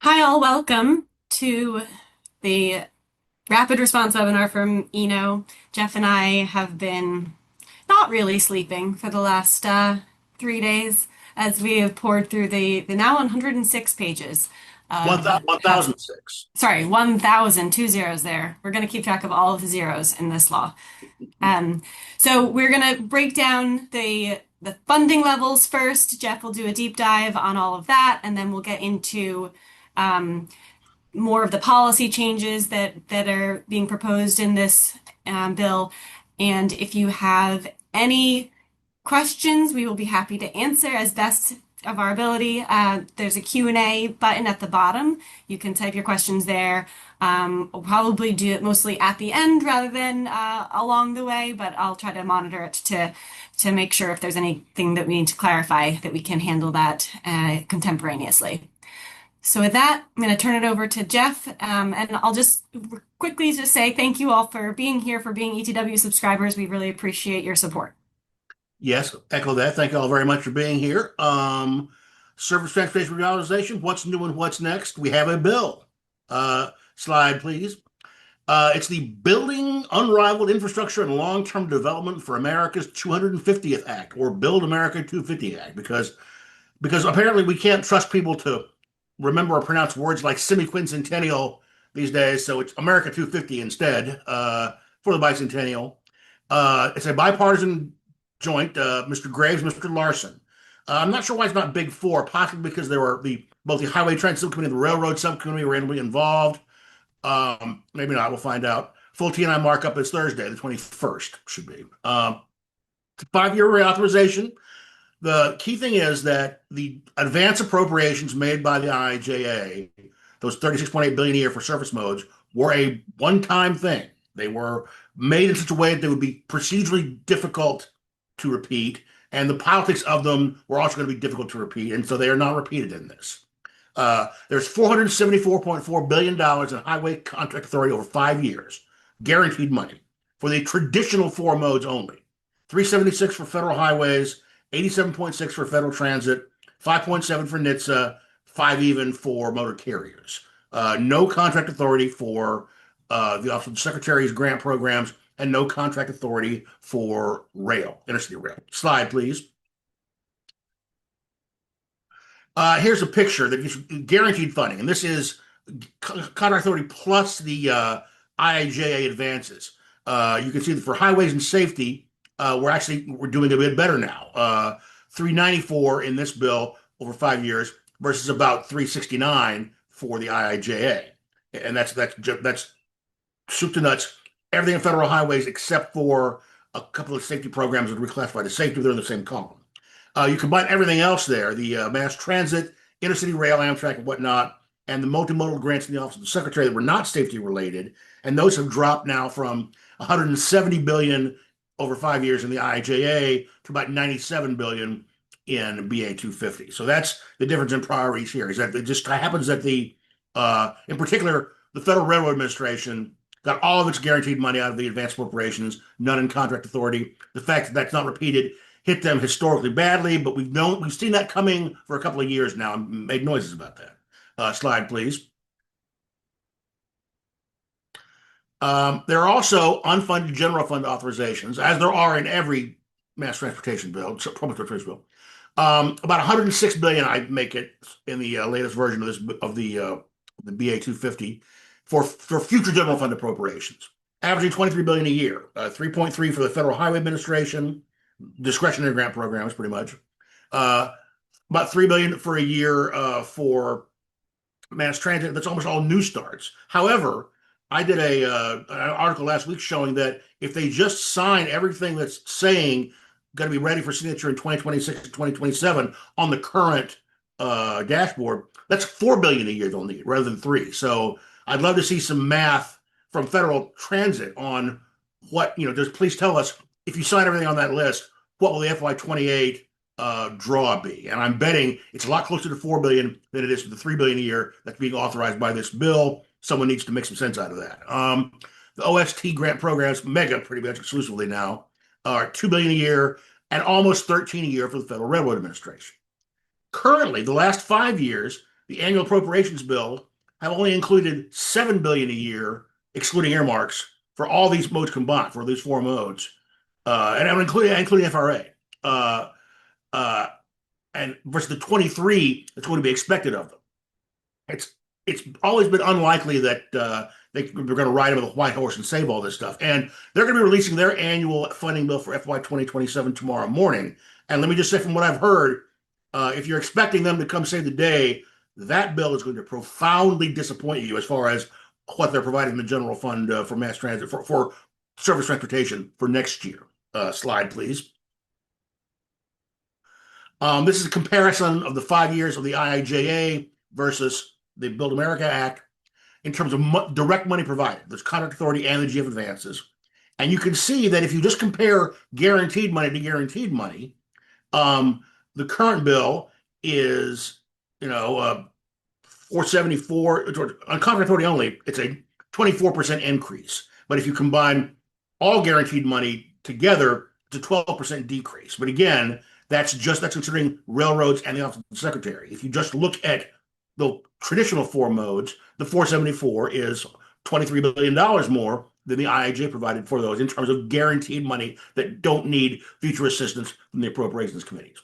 Hi, all. Welcome to the rapid response webinar from Eno. Jeff and I have been not really sleeping for the last 3 days as we have poured through the now 106 pages of have 1006. sorry 1,000 two zeros there. We're going to keep track of all of the zeros in this law. Um, so we're going to break down the funding levels first. Jeff will do a deep dive on all of that, and then we'll get into um, more of the policy changes that are being proposed in this bill. And if you have any questions, we will be happy to answer as best of our ability. There's a Q&A button at the bottom. You can type your questions there. We'll probably do it mostly at the end rather than along the way, but I'll try to monitor it to make sure if there's anything that we need to clarify that we can handle that contemporaneously. So with that, I'm going to turn it over to Jeff, and I'll just quickly just say thank you all for being here, for being ETW subscribers. We really appreciate your support. Yes, echo that. Thank you all very much for being here. Surface Transportation Reorganization, what's new and what's next? We have a bill. Slide, please. It's the Building Unrivaled Infrastructure and Long-Term Development for America's 250th Act, or Build America 250 Act, because apparently we can't trust people to remember or pronounce words like semi-quincentennial these days, so it's America 250 instead for the bicentennial. It's a bipartisan joint, Mr. Graves, Mr. Larson. I'm not sure why it's not Big Four, possibly because there were both the Highway Trans Subcommittee and the Railroad Subcommittee were randomly involved. Maybe not. We'll find out. Full T&I markup is Thursday, the 21st, should be. 5-year reauthorization. The key thing is that the advance appropriations made by the IIJA, those 36.8 billion a year for surface modes, were a one-time thing. They were made in such a way that they would be procedurally difficult to repeat, and the politics of them were also going to be difficult to repeat, and so they are not repeated in this. There's $474.4 billion in highway contract authority over 5 years, guaranteed money for the traditional four modes only. 376 for federal highways, 87.6 for federal transit, 5.7 for NHTSA, 5 even for motor carriers. No contract authority for the Office of the Secretary's grant programs, and no contract authority for rail, intercity rail. Slide, please. Here's a picture that gives guaranteed funding, and this is contract authority plus the IIJA advances. You can see that for highways and safety, we're doing a bit better now. 394 in this bill over 5 years versus about 369 for the IIJA, and that's soup to nuts. Everything in federal highways except for a couple of safety programs that are reclassified as safety. They're in the same column. You combine everything else there, the mass transit, intercity rail, Amtrak, and whatnot, and the multimodal grants in the Office of the Secretary that were not safety related, and those have dropped now from 170 billion over 5 years in the IIJA to about 97 billion in BA 250. So that's the difference in priorities here. Is that it just happens that in particular, the Federal Railroad Administration got all of its guaranteed money out of the advanced appropriations, none in contract authority. The fact that that's not repeated hit them historically badly, but we've seen that coming for a couple of years now and made noises about that. Slide, please. There are also unfunded general fund authorizations, as there are in every mass transportation bill, public transportation bill. About 106 billion, I make it in the latest version of the BA 250 for future general fund appropriations, averaging 23 billion a year. 3.3 for the Federal Highway Administration, discretionary grant programs, pretty much. About 3 billion for a year for mass transit. That's almost all new starts. However, I did an article last week showing that if they just sign everything that's saying going to be ready for signature in 2026 to 2027 on the current dashboard, that's 4 billion a year they'll need rather than 3. So I'd love to see some math from federal transit on what, just please tell us if you sign everything on that list, what will the FY28 draw be? And I'm betting it's a lot closer to 4 billion than it is to the 3 billion a year that's being authorized by this bill. Someone needs to make some sense out of that. The OST grant programs, mega pretty much exclusively now, are 2 billion a year and almost 13 a year for the Federal Railroad Administration. Currently, the last 5 years, the annual appropriations bill have only included 7 billion a year, excluding earmarks, for all these modes combined, for these four modes, and I'm including FRA, uh, uh, and versus the 23 that's going to be expected of them. It's it's always been unlikely that they're going to ride on the white horse and save all this stuff. And they're going to be releasing their annual funding bill for FY 2027 tomorrow morning. And let me just say, from what I've heard, if you're expecting them to come save the day, that bill is going to profoundly disappoint you as far as what they're providing the general fund for mass transit for surface transportation for next year. Slide, please. This is a comparison of the 5 years of the IIJA versus the Build America Act in terms of direct money provided. There's contract authority and the GF advances. And you can see that if you just compare guaranteed money to guaranteed money, the current bill is, 474 on contract authority only. It's a 24% increase. But if you combine all guaranteed money together, it's a 12% decrease. But again, that's considering railroads and the office of the secretary. If you just look at the traditional four modes, the 474 is $23 billion more than the IIJ provided for those in terms of guaranteed money that don't need future assistance from the appropriations committees.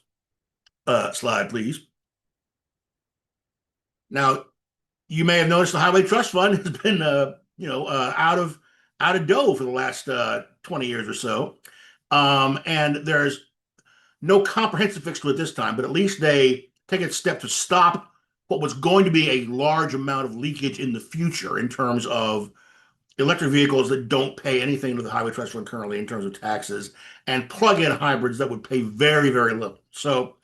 Slide, please. Now, you may have noticed the Highway Trust Fund has been, out of dough for the last 20 years or so, and there's no comprehensive fix to it this time. But at least they take a step to stop what was going to be a large amount of leakage in the future in terms of electric vehicles that don't pay anything to the Highway Trust Fund currently in terms of taxes, and plug-in hybrids that would pay very, very little. So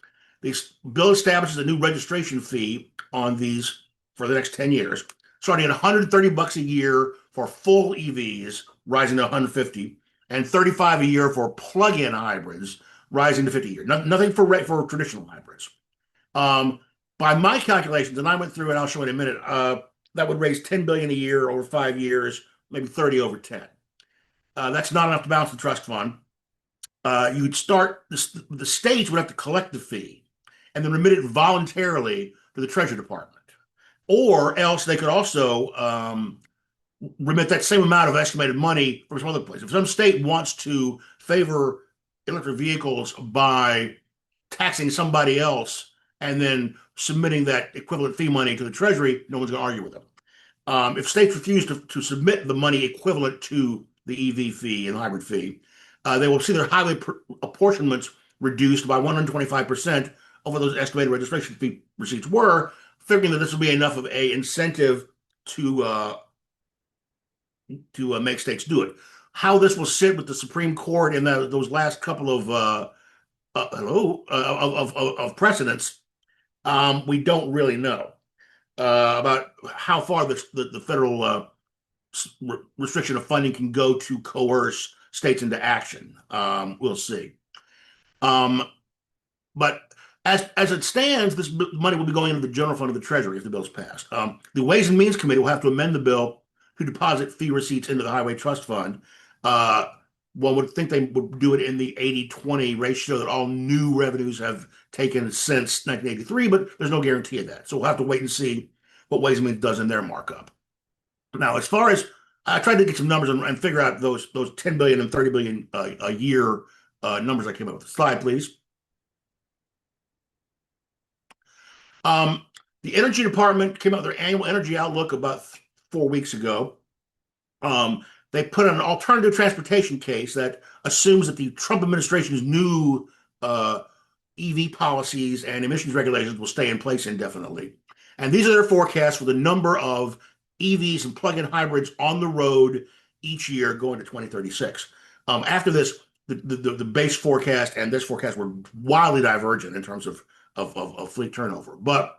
this bill establishes a new registration fee on these for the next 10 years, starting at $130 a year for full EVs, rising to 150, and 35 a year for plug-in hybrids, rising to 50 a year. Nothing for traditional hybrids. By my calculations, and I went through it, I'll show it in a minute, that would raise 10 billion a year over 5 years, maybe 30 over 10. That's not enough to balance the trust fund. You'd start, the states would have to collect the fee and then remit it voluntarily to the Treasury Department. Or else they could also remit that same amount of estimated money from some other place. If some state wants to favor electric vehicles by taxing somebody else and then submitting that equivalent fee money to the Treasury, no one's going to argue with them. If states refuse to submit the money equivalent to the EV fee and hybrid fee, they will see their highway apportionments reduced by 125% over those estimated registration fee receipts were, figuring that this will be enough of a incentive to make states do it. How this will sit with the Supreme Court in those last couple of precedents, we don't really know about how far the federal restriction of funding can go to coerce states into action. We'll see. But as it stands, this money will be going into the general fund of the Treasury if the bill's passed. The Ways and Means Committee will have to amend the bill to deposit fee receipts into the Highway Trust Fund. One would think they would do it in the 80-20 ratio that all new revenues have taken since 1983, but there's no guarantee of that. So we'll have to wait and see what Ways and Means does in their markup. Now, as far as I tried to get some numbers and figure out those 10 billion and 30 billion a year numbers I came up with. Slide, please. The Energy Department came out with their annual energy outlook about 4 weeks ago. They put an alternative transportation case that assumes that the Trump administration's new EV policies and emissions regulations will stay in place indefinitely. And these are their forecasts for the number of EVs and plug-in hybrids on the road each year going to 2036. After this, the base forecast and this forecast were wildly divergent in terms of fleet turnover. But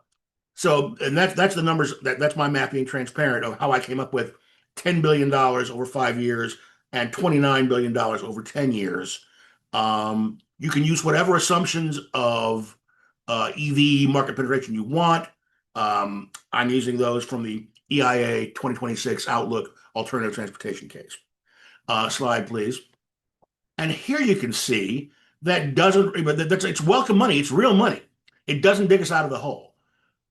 so, and that's the numbers, that's my math being transparent of how I came up with $10 billion over 5 years and $29 billion over 10 years. You can use whatever assumptions of EV market penetration you want. I'm using those from the EIA 2026 Outlook Alternative Transportation Case. Slide, please. And here you can see it's welcome money. It's real money. It doesn't dig us out of the hole.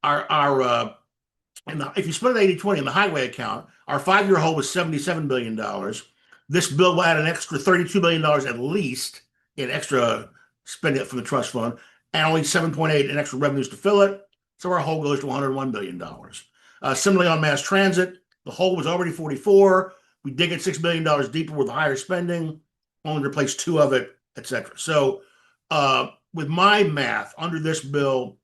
our if you split it 80/20 in the highway account, our 5-year hole was $77 billion. This bill will add an extra $32 billion at least in extra spending from the trust fund, and only 7.8 in extra revenues to fill it. So our hole goes to $101 billion. Similarly, on mass transit, the hole was already 44. We dig it $6 billion deeper with higher spending, only replace two of it, etc. So, with my math, under this bill,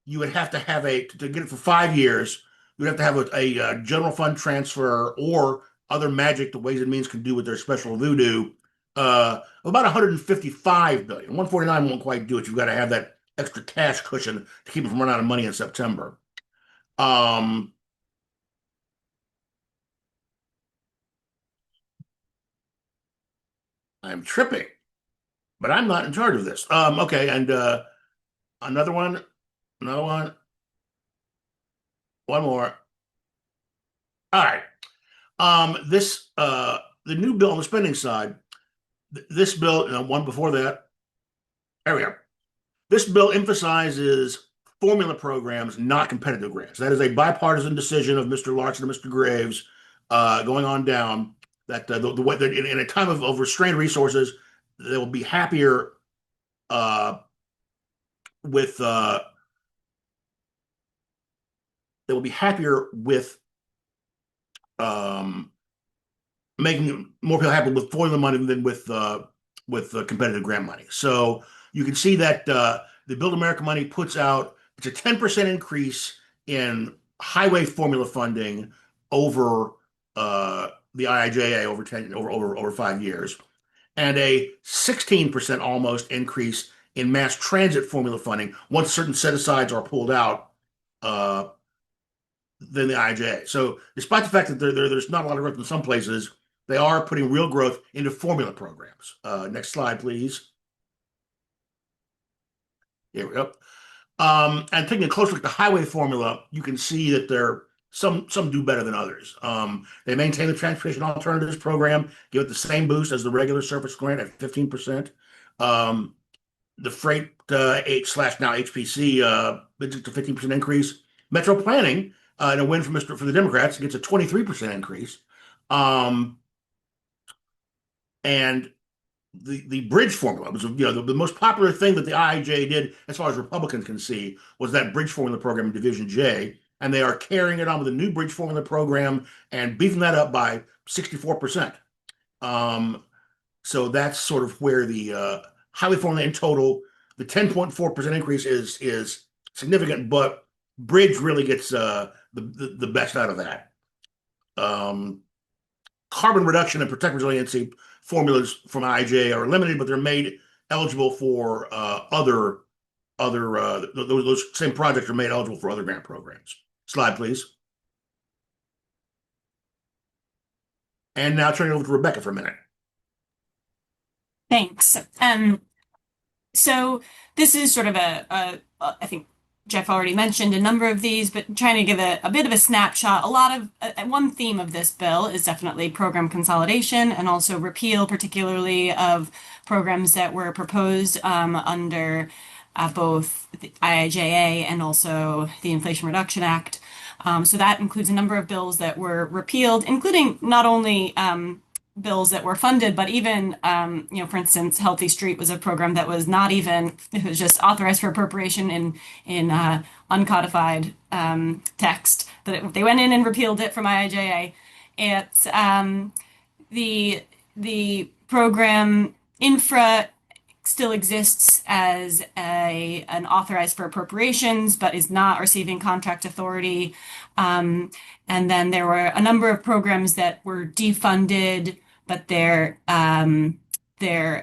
you would have to have to get it for 5 years. You'd have to have a general fund transfer or other magic the Ways and Means can do with their special voodoo. About 155 billion. 149 won't quite do it. You've got to have that extra cash cushion to keep it from running out of money in September. Um, I'm tripping, but I'm not in charge of this. Okay, and another one, another one more. All right. This the new bill on the spending side. This bill, one before that. There we go. This bill emphasizes formula programs, not competitive grants. That is a bipartisan decision of Mr. Larson and Mr. Graves, going on down. That the way that in a time of restrained resources, they will be happier uh, with they will be happier with um, making more people happy with formula money than with competitive grant money. So you can see that the Build America money puts out it's a 10% increase in highway formula funding over the IIJA over 5 years, and a 16% almost increase in mass transit formula funding once certain set asides are pulled out. Uh, than the IIJA. So despite the fact that there's not a lot of growth in some places, they are putting real growth into formula programs. Next slide, please. Here we go. And taking a close look at the highway formula, you can see that some do better than others. They maintain the Transportation Alternatives Program, give it the same boost as the regular surface grant at 15%. The freight H slash now HPC bids a 15% increase. Metro Planning, in a win for the Democrats, gets a 23% increase. And the bridge formula was the most popular thing that the IIJ did as far as Republicans can see was that bridge formula program in Division J, and they are carrying it on with a new bridge formula program and beefing that up by 64%. So that's sort of where the highway formula in total, the 10.4% increase is significant, but bridge really gets the best out of that. Carbon reduction and protect resiliency formulas from IJ are limited, but they're made eligible for those same projects are made eligible for other grant programs. Slide, please. And now turning it over to Rebecca for a minute. Thanks. So this is sort of I think Jeff already mentioned a number of these, but trying to give a bit of a snapshot. A lot of one theme of this bill is definitely program consolidation and also repeal, particularly of programs that were proposed under both the IIJA and also the Inflation Reduction Act. So that includes a number of bills that were repealed, including not only bills that were funded, but even, for instance, Healthy Street was a program that was not even, it was just authorized for appropriation in uncodified text. They went in and repealed it from IIJA. It's the program infra still exists as an authorized for appropriations, but is not receiving contract authority. And then there were a number of programs that were defunded, but their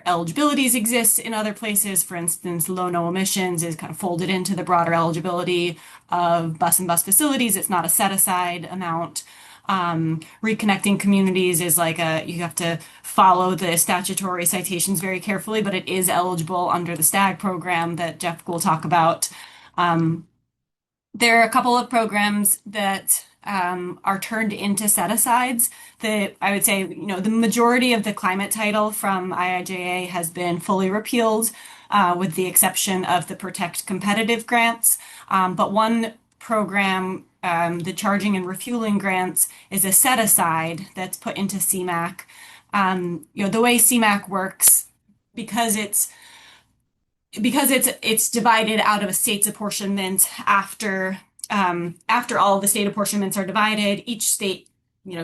eligibilities exist in other places. For instance, low-no emissions is kind of folded into the broader eligibility of bus and bus facilities. It's not a set-aside amount. Reconnecting communities is like you have to follow the statutory citations very carefully, but it is eligible under the STAG program that Jeff will talk about. There are a couple of programs that are turned into set-asides that I would say, the majority of the climate title from IIJA has been fully repealed, with the exception of the Protect Competitive grants. But one program, the charging and refueling grants, is a set aside that's put into CMAQ. The way CMAQ works, because it's divided out of a state's apportionment after all of the state apportionments are divided, each state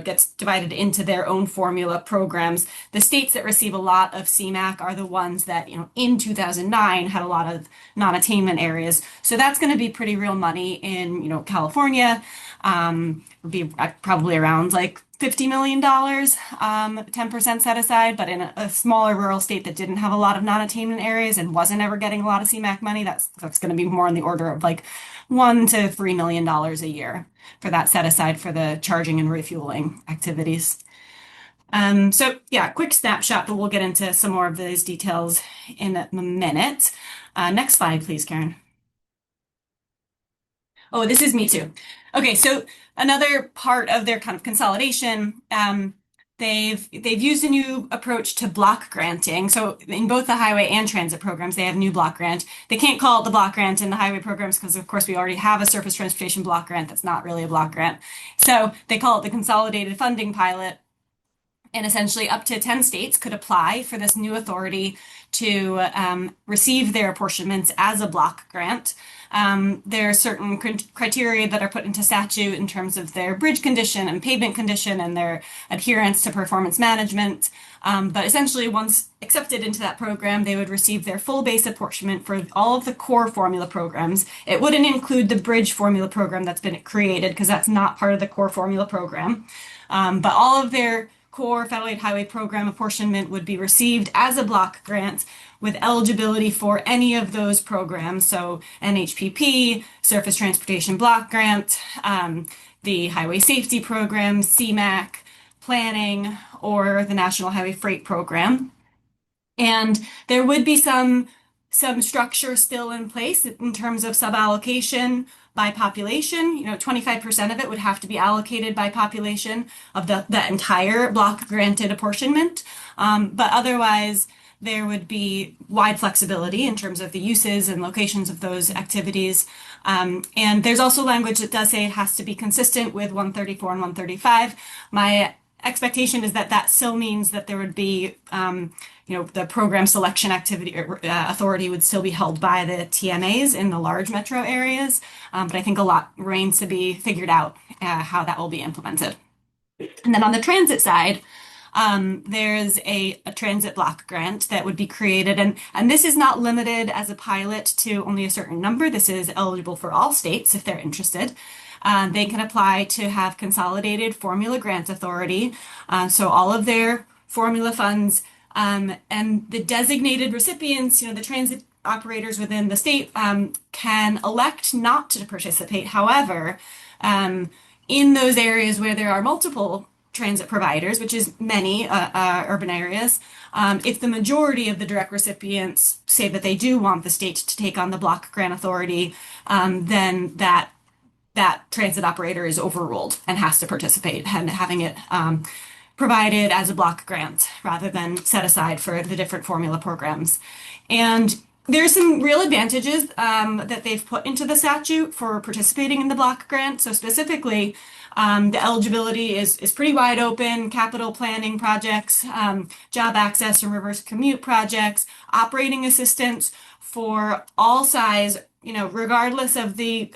gets divided into their own formula programs. The states that receive a lot of CMAQ are the ones that in 2009 had a lot of non-attainment areas. So that's going to be pretty real money in California. Would be probably around like $50 million, 10% set aside, but in a smaller rural state that didn't have a lot of non-attainment areas and wasn't ever getting a lot of CMAQ money, that's going to be more in the order of like $1 to $3 million a year for that set aside for the charging and refueling activities. So yeah, quick snapshot, but we'll get into some more of those details in a minute. Next slide, please, Karen. Oh, this is me too. Okay, so another part of their kind of consolidation, they've used a new approach to block granting. So in both the highway and transit programs, they have new block grant. They can't call it the block grant in the highway programs because, of course, we already have a surface transportation block grant that's not really a block grant. So they call it the consolidated funding pilot. And essentially, up to 10 states could apply for this new authority to receive their apportionments as a block grant. There are certain criteria that are put into statute in terms of their bridge condition and pavement condition and their adherence to performance management. But essentially, once accepted into that program, they would receive their full base apportionment for all of the core formula programs. It wouldn't include the bridge formula program that's been created because that's not part of the core formula program. But all of their core federal aid highway program apportionment would be received as a block grant with eligibility for any of those programs. So NHPP, Surface Transportation Block Grant, the Highway Safety Program, CMAQ, planning, or the National Highway Freight Program. And there would be some structure still in place in terms of suballocation by population. 25% of it would have to be allocated by population of the entire block granted apportionment. But otherwise, there would be wide flexibility in terms of the uses and locations of those activities. And there's also language that does say it has to be consistent with 134 and 135. My expectation is that that still means that there would be, the program selection activity authority would still be held by the TMAs in the large metro areas. But I think a lot remains to be figured out how that will be implemented. And then on the transit side, there's a transit block grant that would be created. And this is not limited as a pilot to only a certain number. This is eligible for all states if they're interested. They can apply to have consolidated formula grant authority. So all of their formula funds and the designated recipients, the transit operators within the state can elect not to participate. However, in those areas where there are multiple transit providers, which is many urban areas, if the majority of the direct recipients say that they do want the state to take on the block grant authority, then that transit operator is overruled and has to participate, and having it provided as a block grant rather than set aside for the different formula programs. And there's some real advantages that they've put into the statute for participating in the block grant. So specifically, the eligibility is pretty wide open: capital planning projects, job access and reverse commute projects, operating assistance for all size, regardless of the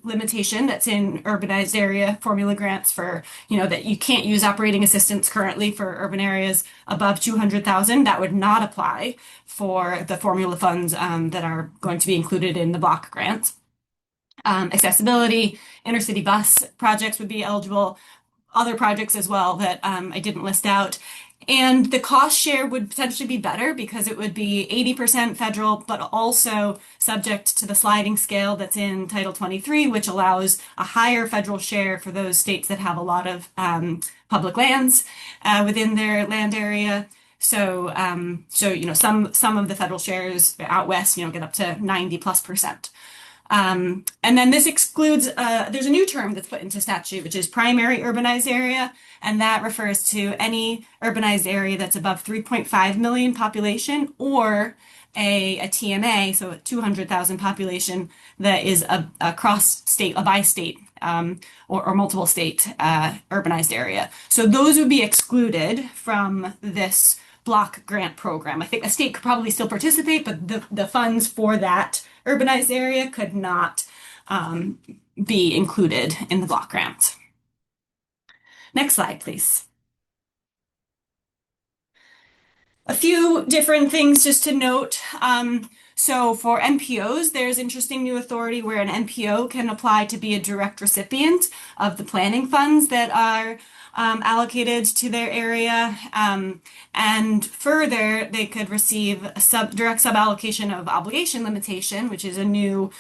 limitation that's in urbanized area formula grants for, that you can't use operating assistance currently for urban areas above 200,000. That would not apply for the formula funds that are going to be included in the block grant. Accessibility, intercity bus projects would be eligible, other projects as well that I didn't list out. And the cost share would potentially be better because it would be 80% federal, but also subject to the sliding scale that's in Title 23, which allows a higher federal share for those states that have a lot of public lands within their land area. So, some of the federal shares out west, get up to 90+%. And then this excludes, there's a new term that's put into statute, which is primary urbanized area. And that refers to any urbanized area that's above 3.5 million population or a TMA, so a 200,000 population that is a cross state, a bi state, or multiple state urbanized area. So those would be excluded from this block grant program. I think a state could probably still participate, but the funds for that urbanized area could not be included in the block grant. Next slide, please. A few different things just to note. So for NPOs, there's interesting new authority where an NPO can apply to be a direct recipient of the planning funds that are allocated to their area. And further, they could receive a direct suballocation of obligation limitation, which is a new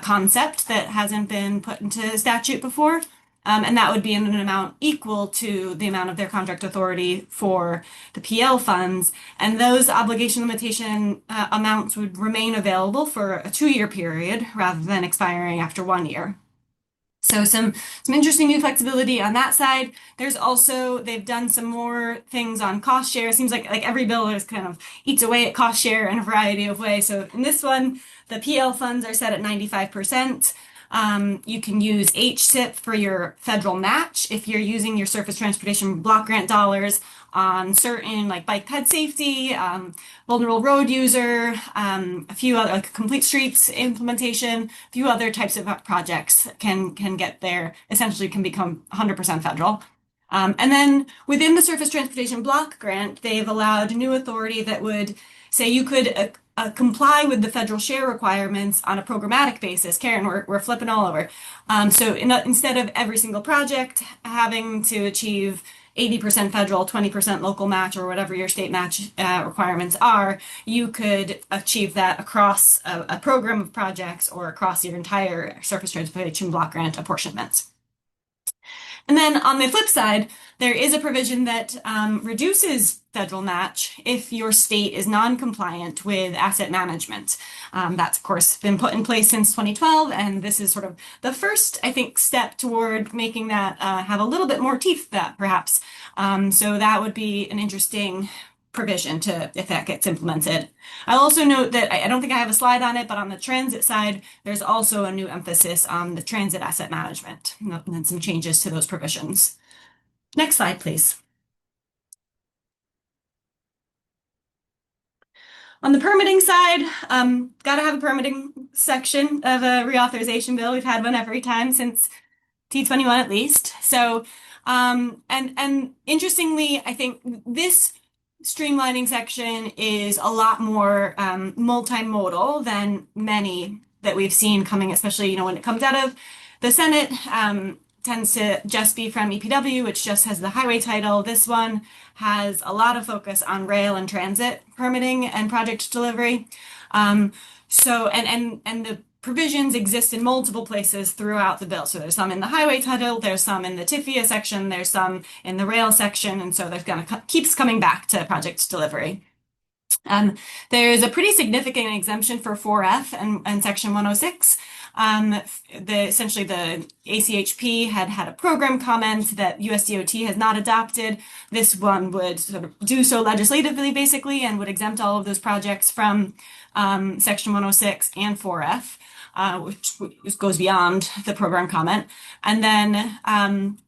concept that hasn't been put into statute before. And that would be in an amount equal to the amount of their contract authority for the PL funds. And those obligation limitation amounts would remain available for a 2-year period rather than expiring after 1 year. So some interesting new flexibility on that side. There's also, they've done some more things on cost share. It seems like every bill is kind of eats away at cost share in a variety of ways. So in this one, the PL funds are set at 95%. You can use HSIP for your federal match if you're using your surface transportation block grant dollars on certain like bike ped safety, vulnerable road user, a few other like complete streets implementation, a few other types of projects can get there, essentially can become 100% federal. And then within the surface transportation block grant, they've allowed new authority that would say you could comply with the federal share requirements on a programmatic basis. Karen, we're flipping all over. So instead of every single project having to achieve 80% federal, 20% local match, or whatever your state match requirements are, you could achieve that across a program of projects or across your entire surface transportation block grant apportionment. And then on the flip side, there is a provision that reduces federal match if your state is non-compliant with asset management. That's, of course, been put in place since 2012, and this is sort of the first, I think, step toward making that have a little bit more teeth, that perhaps. So that would be an interesting provision to if that gets implemented. I'll also note that I don't think I have a slide on it, but on the transit side, there's also a new emphasis on the transit asset management and some changes to those provisions. Next slide, please. On the permitting side, got to have a permitting section of a reauthorization bill. We've had one every time since T21 at least. So, and interestingly, I think this streamlining section is a lot more multimodal than many that we've seen coming, especially, when it comes out of the Senate, tends to just be from EPW, which just has the highway title. This one has a lot of focus on rail and transit permitting and project delivery. So, and the provisions exist in multiple places throughout the bill. So there's some in the highway title, there's some in the TIFIA section, there's some in the rail section, and so there's gonna keeps coming back to project delivery. There's a pretty significant exemption for 4F and Section 106. Essentially the ACHP had a program comment that USDOT has not adopted. This one would sort of do so legislatively, basically, and would exempt all of those projects from Section 106 and 4F. Which goes beyond the program comment. And then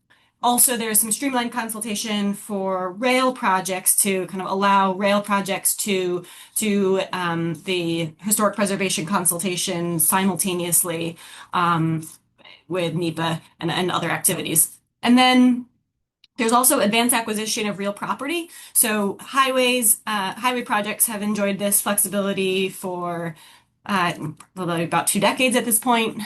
also there's some streamlined consultation for rail projects to kind of allow rail projects to the historic preservation consultation simultaneously with NEPA and other activities. And then there's also advanced acquisition of real property. So highway projects have enjoyed this flexibility for about 2 decades at this point.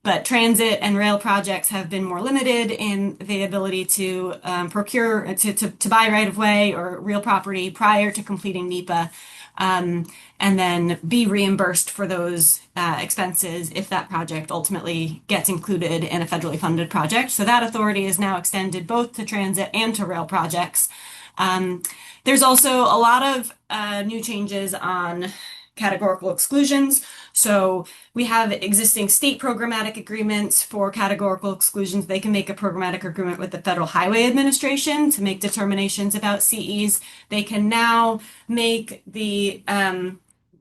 But transit and rail projects have been more limited in the ability to procure, to buy right of way or real property prior to completing NEPA, and then be reimbursed for those expenses if that project ultimately gets included in a federally funded project. So that authority is now extended both to transit and to rail projects. There's also a lot of new changes on categorical exclusions. So we have existing state programmatic agreements for categorical exclusions. They can make a programmatic agreement with the Federal Highway Administration to make determinations about CEs. They can now make the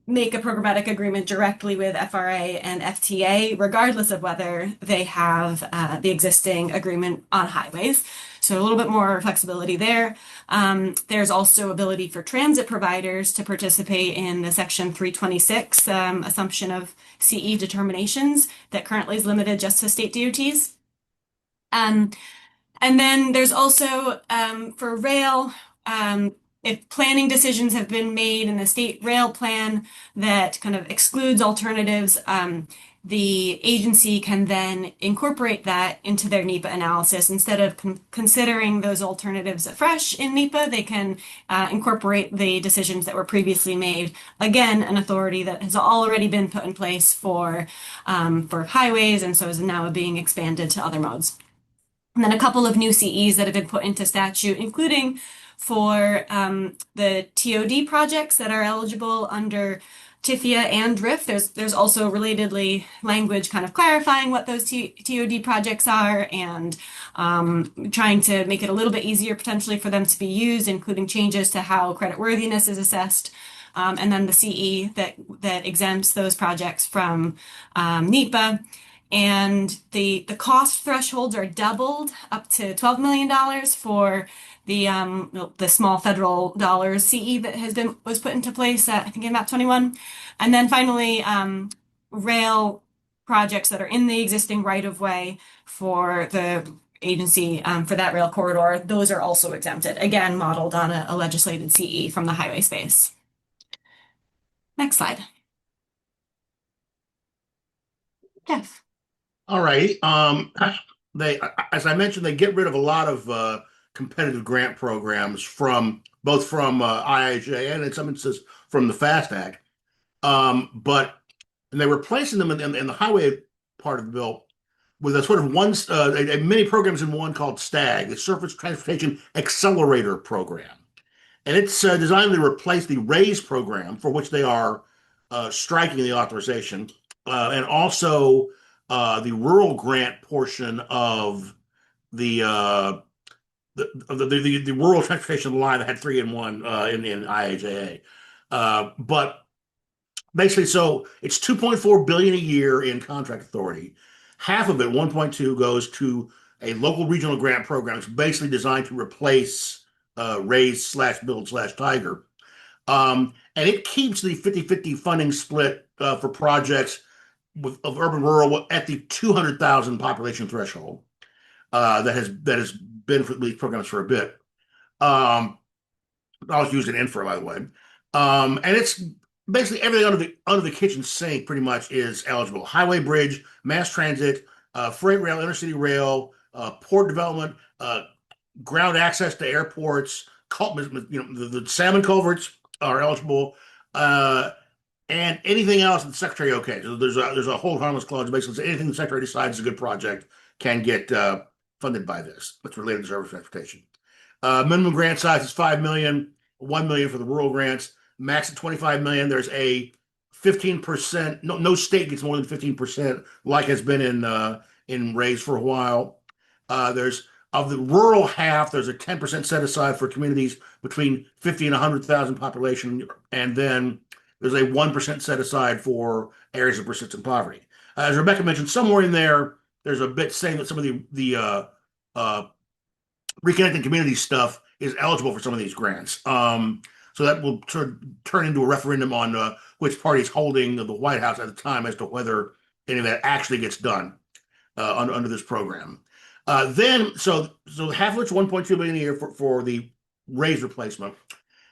make a programmatic agreement directly with FRA and FTA, regardless of whether they have the existing agreement on highways. So a little bit more flexibility there. There's also ability for transit providers to participate in the Section 326 assumption of CE determinations that currently is limited just to state DOTs. And then there's also for rail, if planning decisions have been made in the state rail plan that kind of excludes alternatives, the agency can then incorporate that into their NEPA analysis. Instead of considering those alternatives afresh in NEPA, they can incorporate the decisions that were previously made. Again, an authority that has already been put in place for highways, and so is now being expanded to other modes. And then a couple of new CEs that have been put into statute, including for the TOD projects that are eligible under TIFIA and DRIF. There's also relatedly language kind of clarifying what those TOD projects are and trying to make it a little bit easier potentially for them to be used, including changes to how creditworthiness is assessed. And then the CE that exempts those projects from NEPA. And the cost thresholds are doubled up to $12 million for the small federal dollars CE that was put into place I think in map 21. And then finally, rail projects that are in the existing right of way for the agency for that rail corridor, those are also exempted. Again, modeled on a legislated CE from the highway space. Next slide. Jeff. All right. They, as I mentioned, they get rid of a lot of competitive grant programs from both from IIJA and in some instances from the FAST Act. But and they're replacing them in the highway part of the bill with a sort of many programs in one called STAG, the Surface Transportation Accelerator Program. And it's designed to replace the RAISE program, for which they are striking the authorization, and also the rural grant portion of the rural transportation line that had 3-in-1 in IIJA. But basically, so it's 2.4 billion a year in contract authority. Half of it, 1.2, goes to a local regional grant program. It's basically designed to replace RAISE/Build/Tiger. And it keeps the 50-50 funding split for projects of urban rural at the 200,000 population threshold that has been for these programs for a bit. I was using infra, by the way. And it's basically everything under the kitchen sink pretty much is eligible. Highway, bridge, mass transit, freight rail, intercity rail, port development, ground access to airports, the salmon culverts are eligible, and anything else that the secretary okay. So there's a hold harmless clause. Basically, anything the secretary decides is a good project can get funded by this. That's related to surface transportation. Minimum grant size is $5 million, $1 million for the rural grants. Max at $25 million. There's a 15%. No state gets more than 15%, like has been in RAISE for a while. There's of the rural half, there's a 10% set aside for communities between 50 and 100,000 population, and then there's a 1% set aside for areas of persistent poverty. As Rebecca mentioned, somewhere in there's a bit saying that some of the reconnecting communities stuff is eligible for some of these grants. So that will turn into a referendum on which party's holding the White House at the time as to whether any of that actually gets done under this program. So half of it's 1.2 billion a year for the RAISE replacement.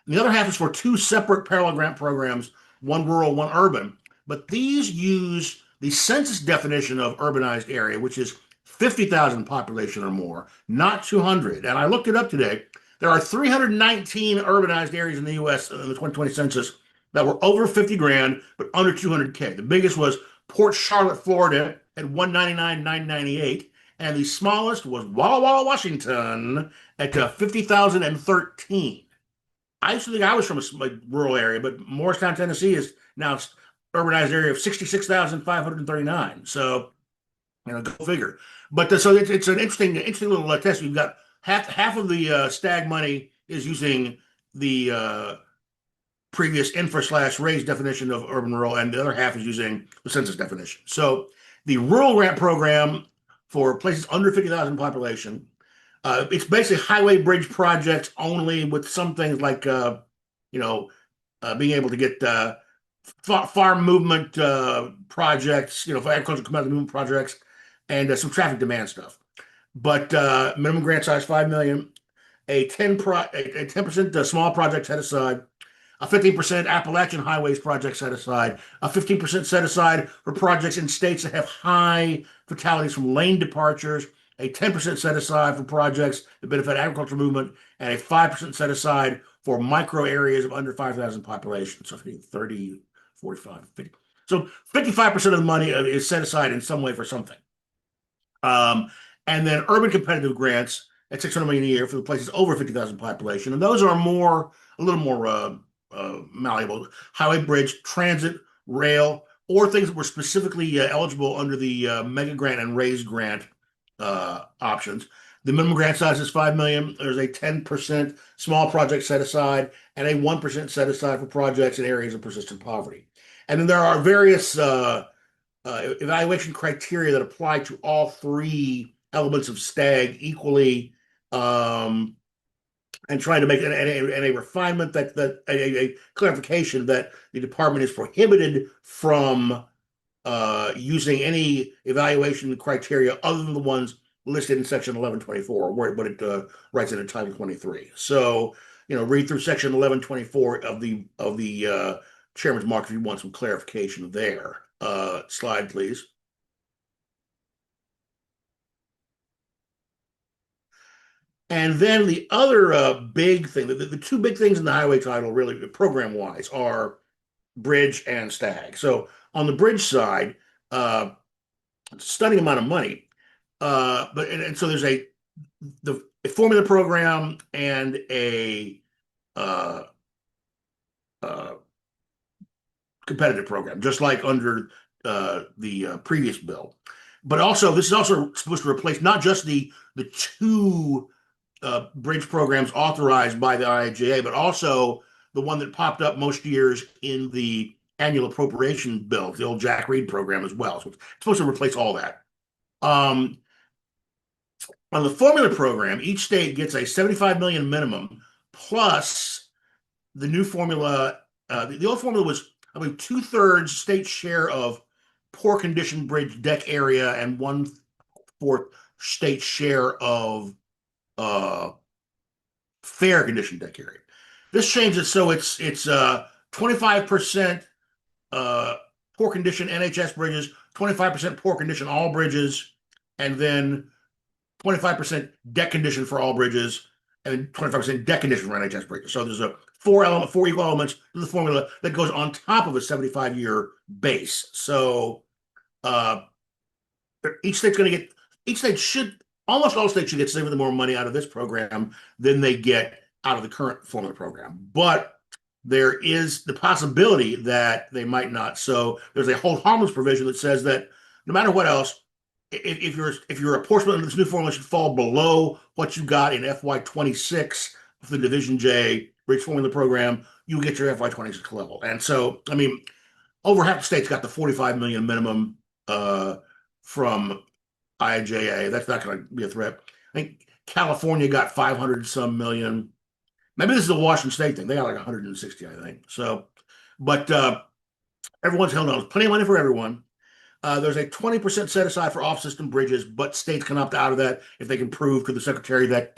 And the other half is for two separate parallel grant programs, one rural, one urban. But these use the census definition of urbanized area, which is 50,000 population or more, not 200. And I looked it up today. There are 319 urbanized areas in the U.S. in the 2020 census that were over 50 grand, but under 200K. The biggest was Port Charlotte, Florida at 199,998. And the smallest was Walla Walla, Washington at 50,013. I used to think I was from a rural area, but Morristown, Tennessee Now it's urbanized area of 66,539. So, go figure. But so it's an interesting little test. We've got half of the stag money is using the previous infra slash raised definition of urban rural, and the other half is using the census definition. So the rural grant program for places under 50,000 population, it's basically highway bridge projects only, with some things like you know being able to get farm movement projects, for agricultural commodity movement projects, and some traffic demand stuff. But minimum grant size 5 million, a 10% small project set aside, a 15% Appalachian Highways project set aside, a 15% set aside for projects in states that have high fatalities from lane departures, a 10% set aside for projects that benefit agricultural movement, and a 5% set aside for micro areas of under 5,000 population. So 30, 45, 50. So 55% of the money is set aside in some way for something. Um, and then urban competitive grants at 600 million a year for the places over 50,000 population. And those are a little more malleable. Highway, bridge, transit, rail, or things that were specifically eligible under the mega grant and raise grant options. The minimum grant size is 5 million. There's a 10% small project set aside and a 1% set aside for projects in areas of persistent poverty. And then there are various evaluation criteria that apply to all three elements of STAG equally, and trying to make a refinement that a clarification that the department is prohibited from using any evaluation criteria other than the ones listed in section 1124, what it writes in Title 23. So, read through section 1124 of the chairman's mark if you want some clarification there. Slide, please. And then the other big thing, the two big things in the highway title, really program wise, are bridge and stag. So on the bridge side, it's a stunning amount of money. And so there's a formula program and a uh, competitive program, just like under the previous bill. But also, this is also supposed to replace not just the two bridge programs authorized by the IIJA, but also the one that popped up most years in the annual appropriation bill, the old Jack Reed program as well. So it's supposed to replace all that. Um, on the formula program, each state gets a 75 million minimum plus the new formula. The old formula was, I believe, 2/3 state share of poor condition bridge deck area and 1/4 state share of uh, fair condition deck area. This changes so it's 25% poor condition NHS bridges, 25% poor condition all bridges, and then 25% deck condition for all bridges, and 25% deck condition for NHS bridges. So there's a four equal elements to the formula that goes on top of a 75-year base. So uh, each state's going to get, each state should, almost all states should get significantly more money out of this program than they get out of the current formula program. But there is the possibility that they might not. So there's a hold harmless provision that says that no matter what else, if your apportionment of this new formula should fall below what you got in FY26 of the Division J Bridge Formula Program, you get your FY26 level. And so, I mean, over half the states got the 45 million minimum from IIJA. That's not going to be a threat. I think California got 500 some million. Maybe this is a Washington State thing. They got like 160, I think. So, but everyone's held on. Plenty of money for everyone. There's a 20% set aside for off-system bridges, but states can opt out of that if they can prove to the secretary that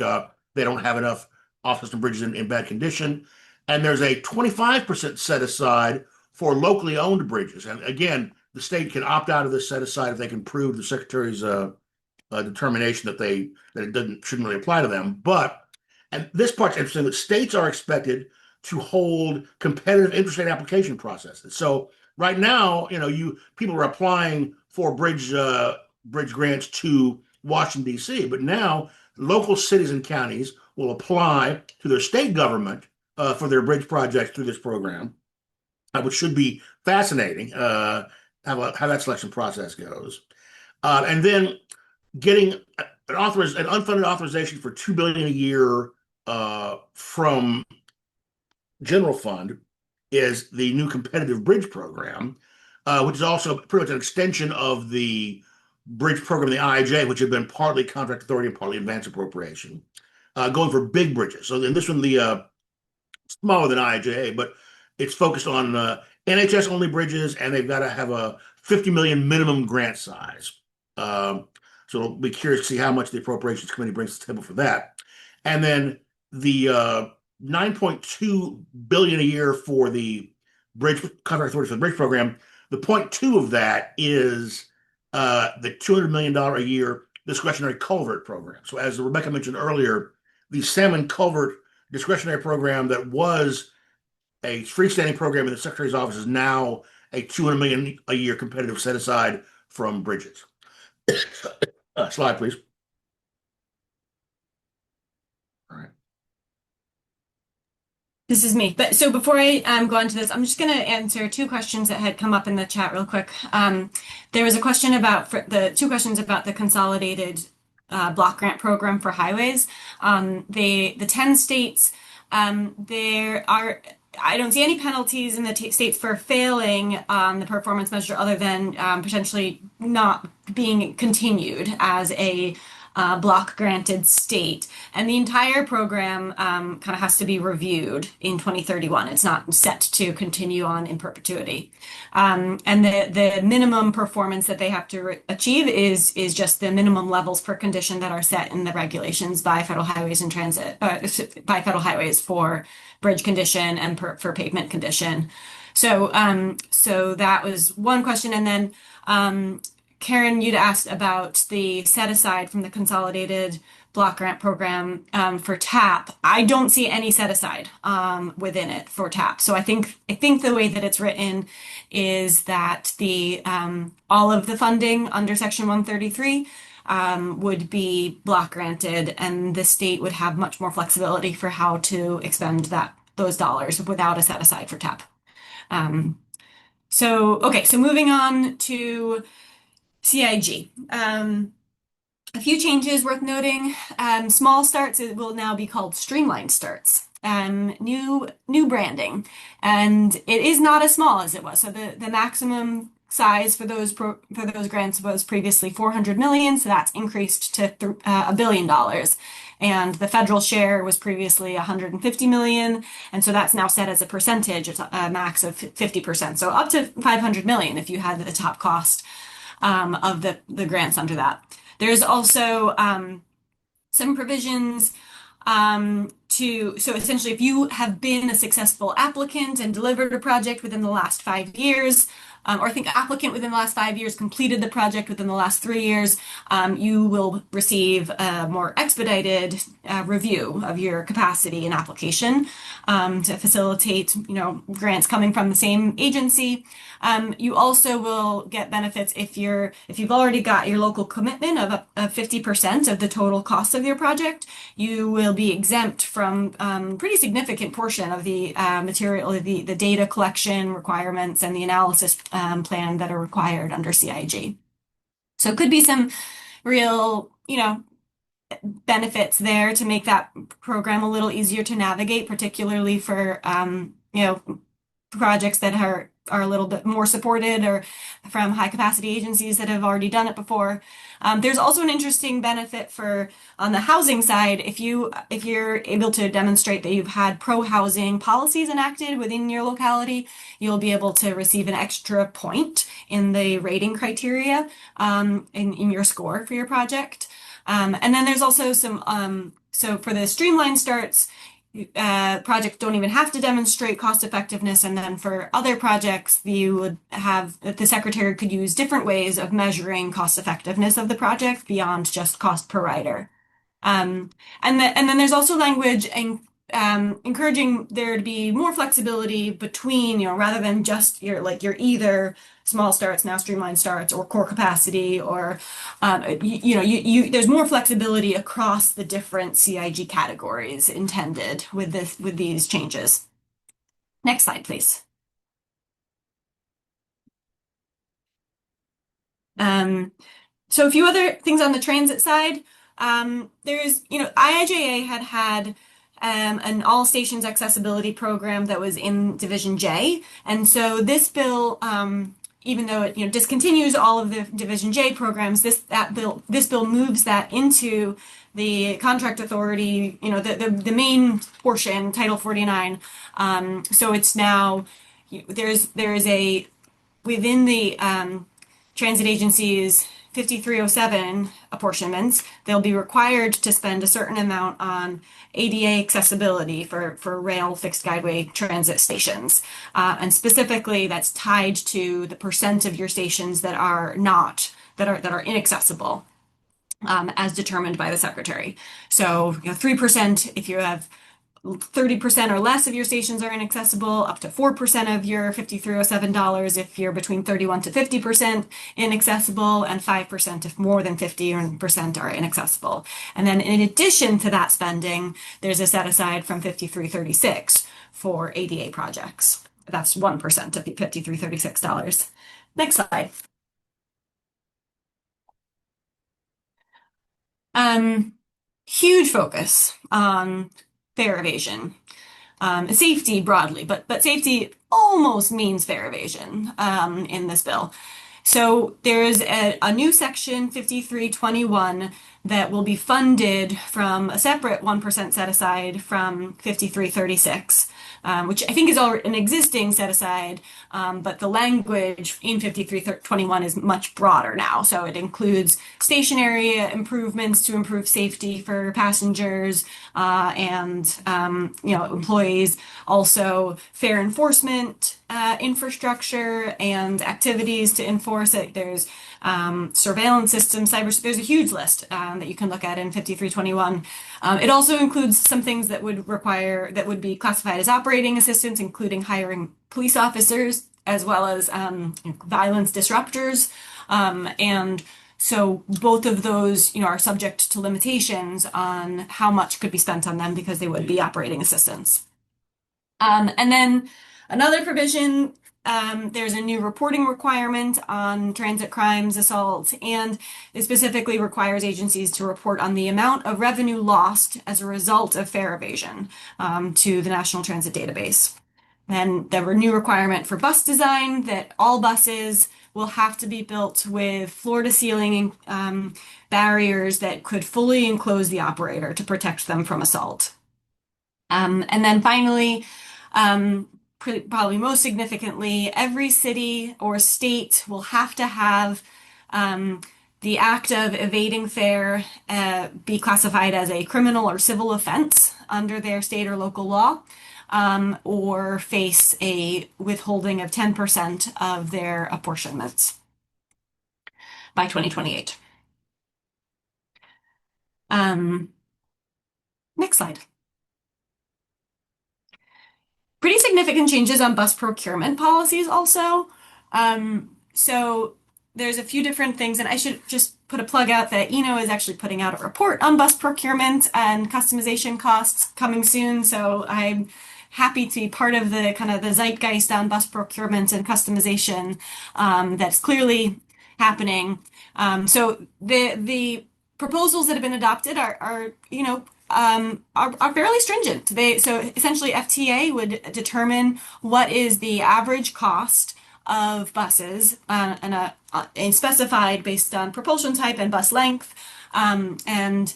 they don't have enough off-system bridges in bad condition. And there's a 25% set aside for locally owned bridges. And again, the state can opt out of this set aside if they can prove the secretary's determination that it shouldn't really apply to them. But, and this part's interesting, that states are expected to hold competitive interstate application processes. So right now, people are applying for bridge grants to Washington, D.C., but now local cities and counties will apply to their state government for their bridge projects through this program. which should be fascinating, how that selection process goes. And then getting an unfunded authorization for 2 billion a year from general fund is the new competitive bridge program, which is also pretty much an extension of the bridge program, the IJ, which had been partly contract authority and partly advance appropriation, going for big bridges. So in this one, the smaller than IIJA, but it's focused on NHS only bridges, and they've got to have a 50 million minimum grant size. So we'll be curious to see how much the Appropriations Committee brings to the table for that. And then the 9.2 billion a year for the bridge contract authority for the bridge program. The point two of that is the $200 million a year discretionary culvert program. So as Rebecca mentioned earlier, the salmon culvert discretionary program that was a freestanding program in the Secretary's office is now a 200 million a year competitive set aside from bridges. Slide, please. All right. This is me. But so before I go on to this, I'm just going to answer two questions that had come up in the chat real quick. There was a question about the two questions about the consolidated block grant program for highways. The 10 states, there are, I don't see any penalties in the states for failing on the performance measure other than potentially not being continued as a block granted state. And the entire program kind of has to be reviewed in 2031. It's not set to continue on in perpetuity. And the minimum performance that they have to achieve is just the minimum levels per condition that are set in the regulations by Federal Highways and Transit, by Federal Highways for bridge condition and for pavement condition. So that was one question. And then Karen, you'd asked about the set aside from the consolidated block grant program for TAP. I don't see any set aside within it for TAP. So I think the way that it's written is that the all of the funding under Section 133 would be block granted, and the state would have much more flexibility for how to expend those dollars without a set aside for TAP. So moving on to CIG. A few changes worth noting. Small starts will now be called streamlined starts. New branding, and it is not as small as it was. So the maximum size for those grants was previously 400 million, so that's increased to $1 billion. And the federal share was previously 150 million, and so that's now set as a percentage. It's a max of 50%, so up to 500 million if you had the top cost of the grants under that. There's also some provisions so essentially if you have been a successful applicant and delivered a project within the last 5 years, or I think applicant within the last 5 years completed the project within the last 3 years, you will receive a more expedited review of your capacity and application to facilitate, grants coming from the same agency. You also will get benefits if you've already got your local commitment of 50% of the total cost of your project. You will be exempt from pretty significant portion of the material, the data collection requirements and the analysis plan that are required under CIG. So it could be some real, benefits there to make that program a little easier to navigate, particularly for, projects that are a little bit more supported or from high capacity agencies that have already done it before. There's also an interesting benefit on the housing side. If you're able to demonstrate that you've had pro-housing policies enacted within your locality, you'll be able to receive an extra point in the rating criteria in your score for your project. And then there's also some, so for the streamlined starts, projects don't even have to demonstrate cost effectiveness. And then for other projects, the secretary could use different ways of measuring cost effectiveness of the project beyond just cost per rider. And then there's also language encouraging there to be more flexibility between, rather than just you're either small starts, now streamlined starts, or core capacity, or there's more flexibility across the different CIG categories intended with these changes. Next slide, please. Um, so a few other things on the transit side. There's, IIJA had an all stations accessibility program that was in Division J, and so this bill, even though it discontinues all of the Division J programs, this bill moves that into the contract authority, the main portion, Title 49. So it's now there's a within the transit agencies 5307 apportionments, they'll be required to spend a certain amount on ADA accessibility for rail fixed guideway transit stations. And specifically, that's tied to the percent of your stations that are not, that are inaccessible, as determined by the secretary. So, 3% if you have 30% or less of your stations are inaccessible, up to 4% of your $5,307 if you're between 31 to 50% inaccessible, and 5% if more than 50% are inaccessible. And then in addition to that spending, there's a set aside from 5336 for ADA projects. That's 1% of the $5,336. Next slide. Um, Huge focus on fare evasion. Safety broadly, but safety almost means fare evasion in this bill. So there's a new section 5321 that will be funded from a separate 1% set aside from 5336, which I think is already an existing set aside, but the language in 5321 is much broader now. So it includes stationary improvements to improve safety for passengers and employees, also fare enforcement infrastructure and activities to enforce it. There's surveillance systems, there's a huge list that you can look at in 5321. It also includes some things that would be classified as operating assistance, including hiring police officers as well as violence disruptors. And so both of those, are subject to limitations on how much could be spent on them because they would be operating assistance. And then another provision, there's a new reporting requirement on transit crimes, assault, and it specifically requires agencies to report on the amount of revenue lost as a result of fare evasion to the National Transit Database. Then there were new requirement for bus design that all buses will have to be built with floor-to-ceiling barriers that could fully enclose the operator to protect them from assault. And then finally, probably most significantly, every city or state will have to have the act of evading fare be classified as a criminal or civil offense under their state or local law, or face a withholding of 10% of their apportionments by 2028. Um, Next slide. Pretty significant changes on bus procurement policies also. So there's a few different things, and I should just put a plug out that Eno is actually putting out a report on bus procurement and customization costs coming soon. So I'm happy to be part of the kind of the zeitgeist on bus procurement and customization that's clearly happening. So the proposals that have been adopted are fairly stringent. So essentially FTA would determine what is the average cost of buses and specified based on propulsion type and bus length, and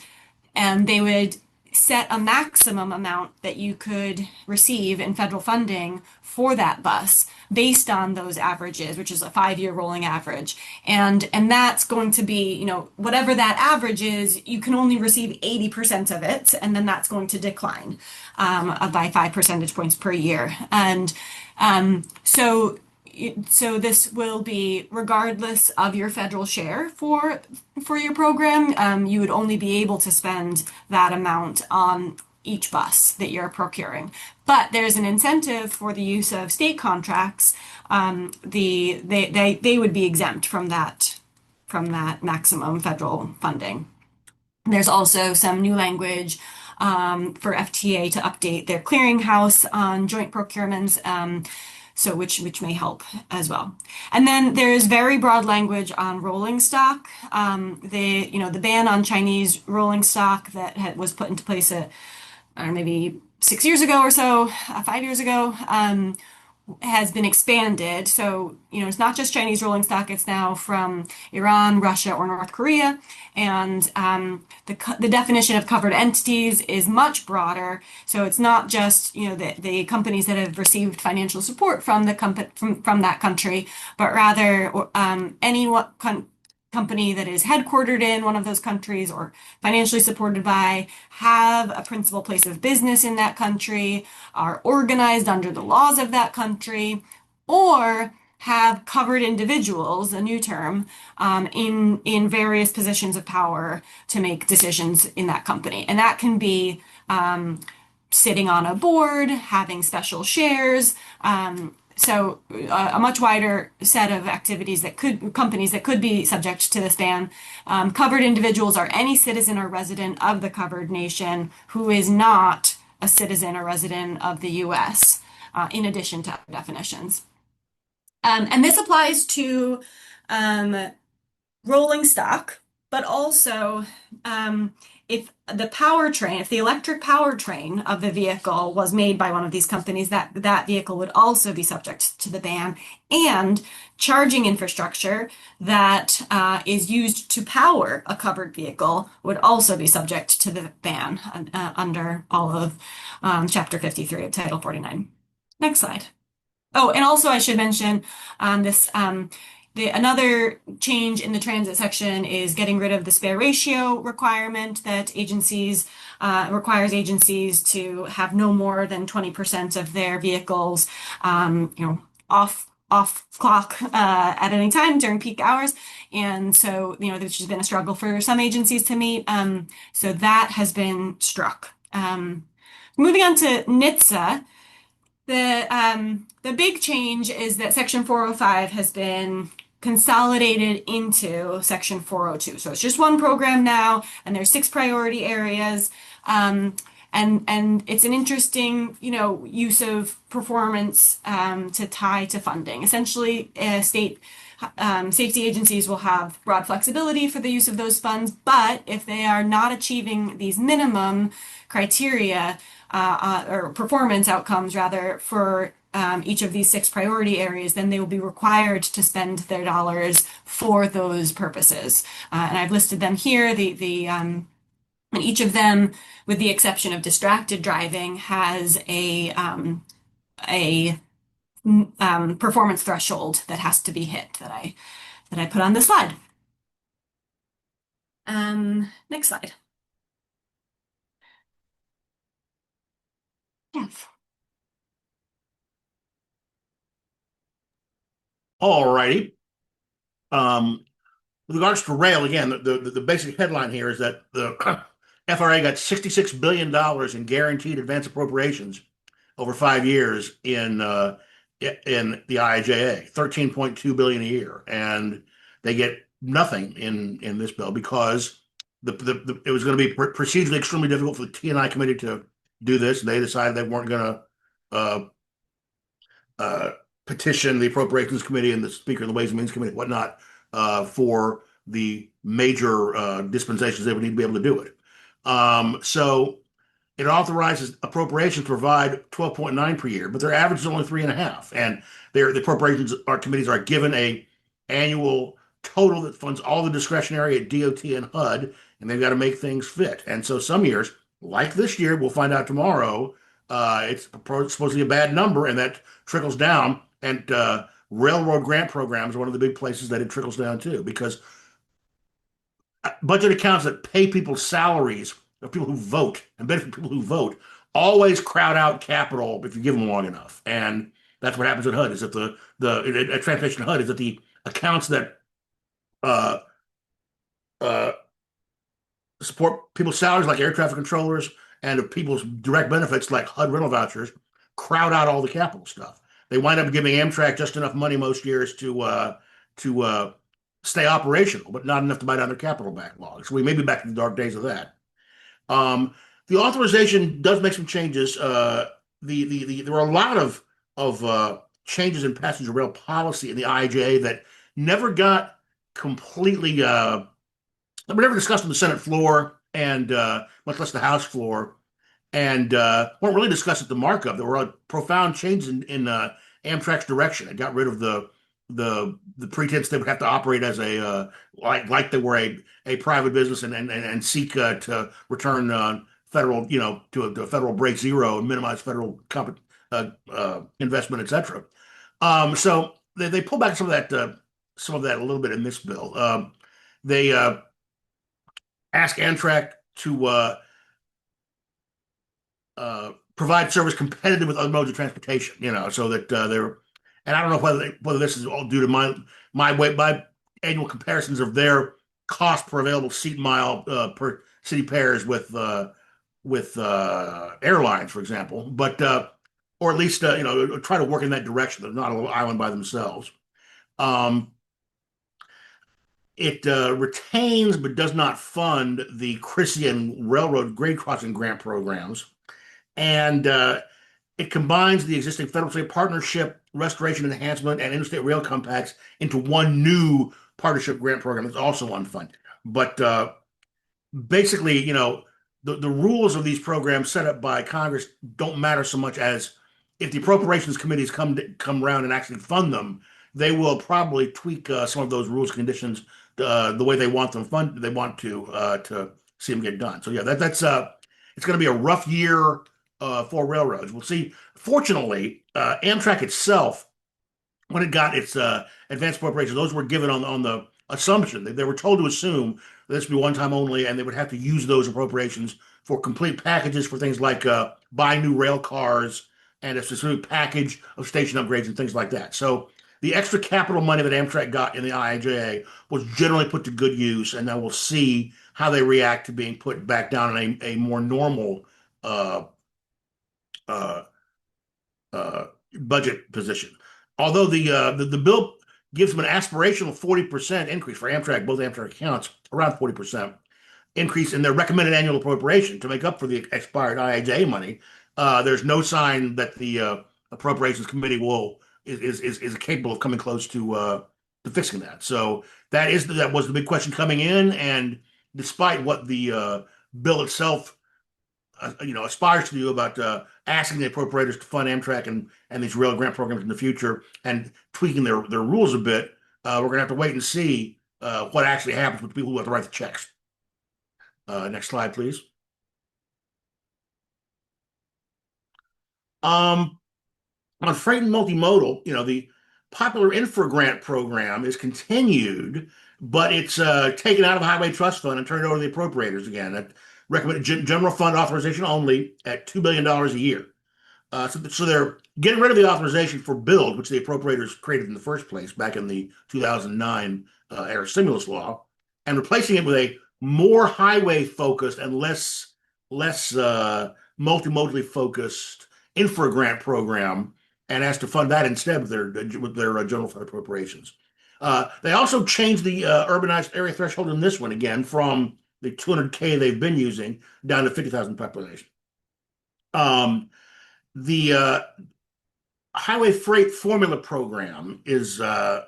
they would set a maximum amount that you could receive in federal funding for that bus based on those averages, which is a 5-year rolling average. And that's going to be, whatever that average is, you can only receive 80% of it, and then that's going to decline by 5 percentage points per year. And so this will be regardless of your federal share for your program. You would only be able to spend that amount on each bus that you're procuring. But there's an incentive for the use of state contracts. They would be exempt from that maximum federal funding. There's also some new language for FTA to update their clearinghouse on joint procurements. so which may help as well. And then there's very broad language on rolling stock. The ban on Chinese rolling stock that was put into place maybe 6 years ago or so, 5 years ago, has been expanded. So, it's not just Chinese rolling stock, it's now from Iran, Russia, or North Korea. And the definition of covered entities is much broader. So it's not just, the companies that have received financial support from the from that country, but rather any company that is headquartered in one of those countries or financially supported by, have a principal place of business in that country, are organized under the laws of that country, or have covered individuals, a new term, in various positions of power to make decisions in that company. And that can be sitting on a board, having special shares. A much wider set of activities companies that could be subject to this ban. Covered individuals are any citizen or resident of the covered nation who is not a citizen or resident of the US, in addition to other definitions. And this applies to um, rolling stock, but also if the electric powertrain of the vehicle was made by one of these companies, that vehicle would also be subject to the ban, and charging infrastructure that is used to power a covered vehicle would also be subject to the ban under all of Chapter 53 of Title 49. Next slide. Oh, and also I should mention this. Another change in the transit section is getting rid of the spare ratio requirement that requires agencies to have no more than 20% of their vehicles, off clock at any time during peak hours. And so, this has been a struggle for some agencies to meet. So that has been struck. Moving on to NHTSA. The big change is that Section 405 has been consolidated into Section 402. So it's just one program now, and there's 6 priority areas. And it's an interesting, use of performance to tie to funding. Essentially, state safety agencies will have broad flexibility for the use of those funds, but if they are not achieving these minimum criteria or performance outcomes, rather, for each of these 6 priority areas, then they will be required to spend their dollars for those purposes. And I've listed them here. And each of them, with the exception of distracted driving, has a performance threshold that has to be hit that I put on the slide. Next slide. Yeah. All righty. With regards to rail, again, the basic headline here is that the FRA got $66 billion in guaranteed advance appropriations over 5 years in the IIJA, 13.2 billion a year, and they get nothing in this bill because it was going to be procedurally extremely difficult for the T&I committee to do this. They decided they weren't going to petition the Appropriations Committee and the Speaker of the Ways and Means Committee, whatnot, for the major dispensations they would need to be able to do it. So it authorizes appropriations to provide 12.9 per year, but their average is only 3.5. And the appropriations committees are given a annual total that funds all the discretionary at DOT and HUD, and they've got to make things fit. And so some years, like this year, we'll find out tomorrow, it's supposed to be a bad number, and that trickles down. And railroad grant programs are one of the big places that it trickles down to, because budget accounts that pay people's salaries of people who vote and benefit people who vote always crowd out capital if you give them long enough. And that's what happens at HUD, is that at Transportation HUD, is that the accounts that uh, uh, support people's salaries, like air traffic controllers, and of people's direct benefits, like HUD rental vouchers, crowd out all the capital stuff. They wind up giving Amtrak just enough money most years to stay operational, but not enough to buy down their capital backlog. So we may be back to the dark days of that. The authorization does make some changes. There were a lot of changes in passenger rail policy in the IJA that never got completely were never discussed on the Senate floor and much less the House floor, and weren't really discussed at the markup. There were profound changes in Amtrak's direction. It got rid of the pretense they would have to operate as a like they were a private business and seek to return federal to a federal break zero and minimize federal investment, etc. So they pull back some of that a little bit in this bill. They ask Amtrak to provide service competitive with other modes of transportation, so that they're, and I don't know whether this is all due to my annual comparisons of their cost per available seat mile per city pairs with airlines, for example, but or at least try to work in that direction. They're not a little island by themselves. Um, it retains but does not fund the Christian Railroad grade crossing grant programs, and it combines the existing federal-state partnership, restoration enhancement, and interstate rail compacts into one new partnership grant program that's also unfunded. But basically, the rules of these programs set up by Congress don't matter so much as if the appropriations committees come around and actually fund them, they will probably tweak some of those rules and conditions the way they want them funded. They want to see them get done. So yeah, that's it's going to be a rough year for railroads. We'll see. Fortunately, Amtrak itself, when it got its advanced appropriations, those were given on the assumption that they were told to assume that this would be one time only, and they would have to use those appropriations for complete packages for things like buy new rail cars and a specific package of station upgrades and things like that. So the extra capital money that Amtrak got in the IIJA was generally put to good use, and then we'll see how they react to being put back down in a more normal uh, uh, budget position. Although the bill gives them an aspirational 40% increase for Amtrak, both Amtrak accounts, around 40% increase in their recommended annual appropriation to make up for the expired IIJA money. There's no sign that the appropriations committee is capable of coming close to fixing that. So that was the big question coming in, and despite what the bill itself aspires to do about asking the appropriators to fund Amtrak and these rail grant programs in the future and tweaking their rules a bit, we're going to have to wait and see what actually happens with the people who have to write the checks. Next slide, please. Um, on freight and multimodal, the popular infra grant program is continued, but it's taken out of the Highway Trust Fund and turned over to the appropriators again. That recommended general fund authorization only at $2 billion a year. So they're getting rid of the authorization for build, which the appropriators created in the first place back in the 2009 era stimulus law, and replacing it with a more highway focused and less multimodally focused infra grant program, and asked to fund that instead with their general fund appropriations. They also changed the urbanized area threshold in this one again from the 200K they've been using down to 50,000 population. The highway freight formula program is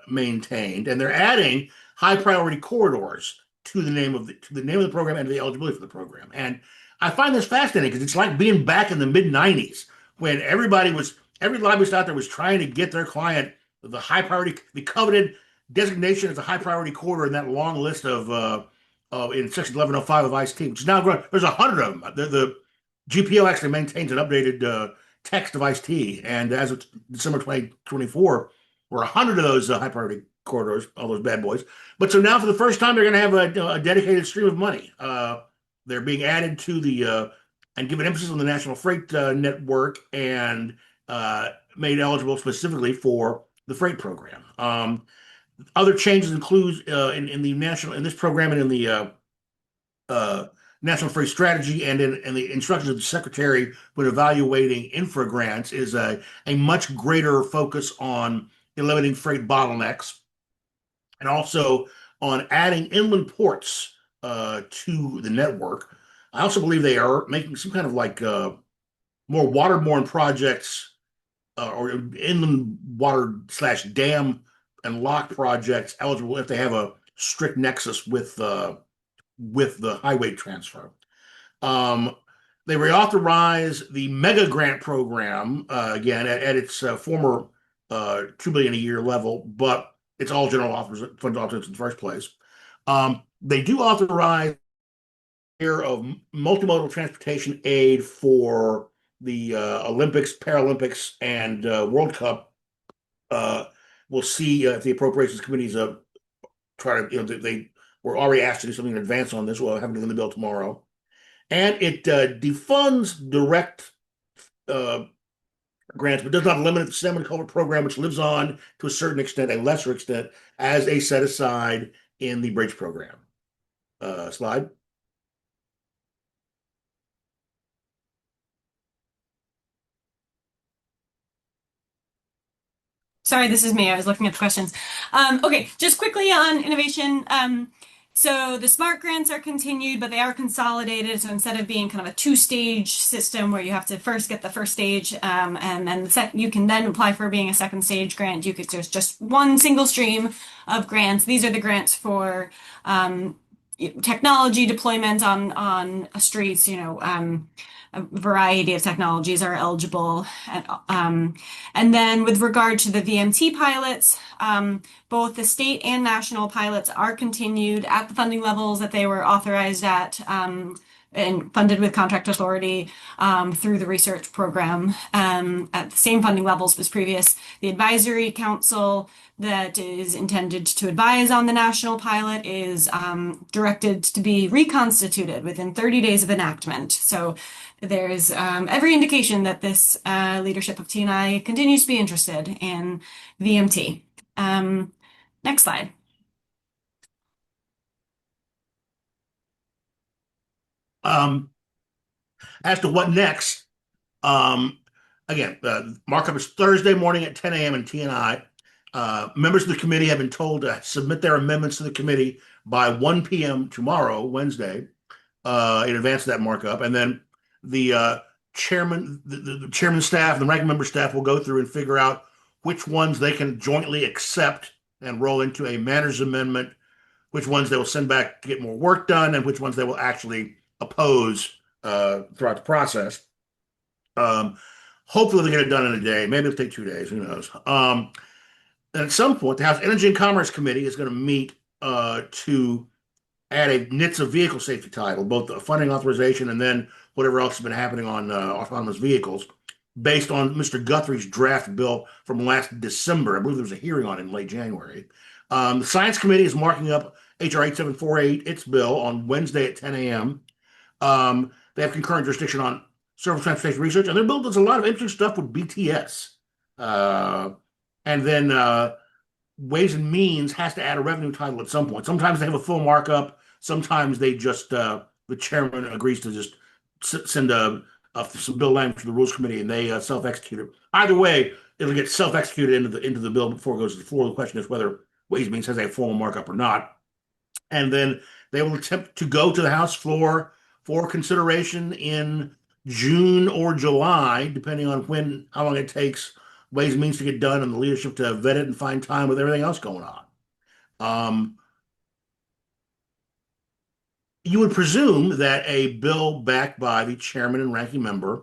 maintained, and they're adding high priority corridors to the name of the program and the eligibility for the program. And I find this fascinating because it's like being back in the mid '90s when every lobbyist out there was trying to get their client the coveted designation as a high priority corridor in that long list of in section 1105 of ICE-T, which is now growing. There's 100 of them. The GPO actually maintains an updated text of ICE-T, and as of December 2024, were 100 of those high priority corridors, all those bad boys. But so now, for the first time, they're going to have a dedicated stream of money. They're being added to the and given emphasis on the National Freight Network and made eligible specifically for the freight program. Other changes include in this program and in the National Freight Strategy and in the instructions of the Secretary when evaluating infra grants is a much greater focus on eliminating freight bottlenecks and also on adding inland ports to the network. I also believe they are making some kind of like more waterborne projects or inland water slash dam and lock projects eligible if they have a strict nexus with the highway transfer. Um, they reauthorize the mega grant program again at its former 2 billion a year level, but it's all general fund authorization in the first place. They do authorize year of multimodal transportation aid for the Olympics, Paralympics, and World Cup. Uh, we'll see if the appropriations committees try to, they were already asked to do something in advance on this. We'll have it in the bill tomorrow. And it defunds direct uh, grants, but does not limit the Salmon Culvert program, which lives on to a certain extent, a lesser extent, as a set aside in the bridge program. Slide. Sorry, this is me. I was looking at the questions. Okay, just quickly on innovation. So the SMART grants are continued, but they are consolidated. So instead of being kind of a two-stage system where you have to first get the first stage, and then you can then apply for being a second stage grant, there's just one single stream of grants. These are the grants for technology deployment on streets. A variety of technologies are eligible. And then with regard to the VMT pilots, both the state and national pilots are continued at the funding levels that they were authorized at, and funded with contract authority through the research program at the same funding levels as previous. The advisory council that is intended to advise on the national pilot is directed to be reconstituted within 30 days of enactment. So there's every indication that this leadership of TNI continues to be interested in VMT. Next slide. Um, as to what next, um, again, markup is Thursday morning at 10 a.m. in TNI. Members of the committee have been told to submit their amendments to the committee by 1 p.m. tomorrow, Wednesday, in advance of that markup. And then the the chairman staff, the ranking member staff will go through and figure out which ones they can jointly accept and roll into a manners amendment, which ones they will send back to get more work done, and which ones they will actually oppose throughout the process. Um, hopefully, they get it done in a day. Maybe it'll take 2 days. Who knows? And at some point, the House Energy and Commerce Committee is going to meet to add a NHTSA vehicle safety title, both the funding authorization and then whatever else has been happening on autonomous vehicles, based on Mr. Guthrie's draft bill from last December. I believe there was a hearing on it in late January. The Science Committee is marking up HR 8748, its bill, on Wednesday at 10 a.m. They have concurrent jurisdiction on surface transportation research, and their bill does a lot of interesting stuff with BTS. Uh, and then Ways and Means has to add a revenue title at some point. Sometimes they have a full markup. Sometimes they just the chairman agrees to just send some bill language to the rules committee and they self-execute it. Either way, it'll get self-executed into the bill before it goes to the floor. The question is whether Ways and Means has a formal markup or not. And then they will attempt to go to the House floor for consideration in June or July, depending on how long it takes Ways and Means to get done and the leadership to vet it and find time with everything else going on. Um, you would presume that a bill backed by the chairman and ranking member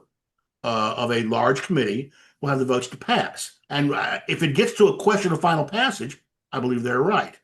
of a large committee will have the votes to pass. And if it gets to a question of final passage, I believe they're right.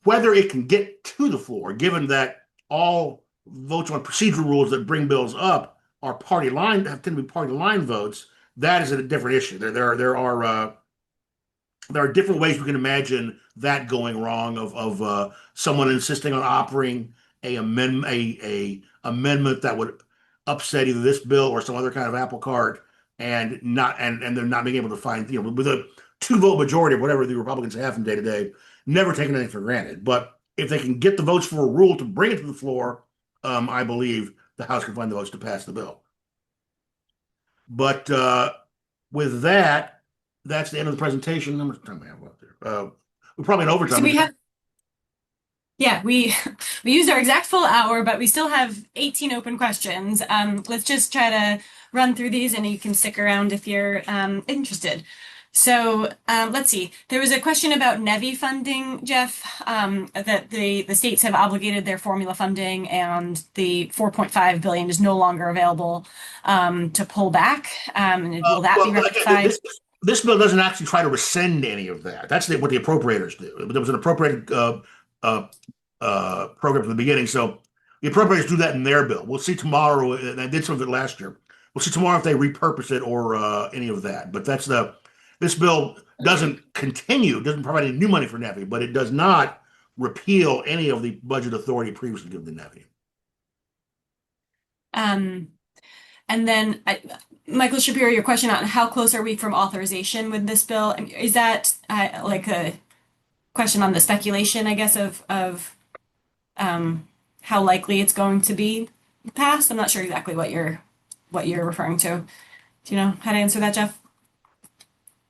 Whether it can get to the floor, given that all votes on procedural rules that bring bills up are party line, tend to be party line votes, that is a different issue. There are different ways we can imagine that going wrong of someone insisting on operating a amendment that would upset either this bill or some other kind of apple cart and they're not being able to find, with a 2 vote majority of whatever the Republicans have from day to day, never taking anything for granted. But if they can get the votes for a rule to bring it to the floor, I believe the House can find the votes to pass the bill. But with that, that's the end of the presentation. How much time we have left there? We're probably in So overtime. we have, yeah, we used our exact full hour, but we still have 18 open questions. Let's just try to run through these and you can stick around if you're interested. So let's see. There was a question about NEVI funding, Jeff, that the states have obligated their formula funding and the 4.5 billion is no longer available to pull back. And will that be Well, again, rectified? this bill doesn't actually try to rescind any of that. That's what the appropriators do. There was an appropriated uh, program from the beginning, so the appropriators do that in their bill. We'll see tomorrow, and I did some of it last year. We'll see tomorrow if they repurpose it or any of that. But this bill doesn't provide any new money for NEVI, but it does not repeal any of the budget authority previously given to NEVI. Um, and then Michael Shapiro, your question on how close are we from authorization with this bill? I mean, is that like a question on the speculation, I guess, of how likely it's going to be passed? I'm not sure exactly what you're referring to. Do you know how to answer that, Jeff?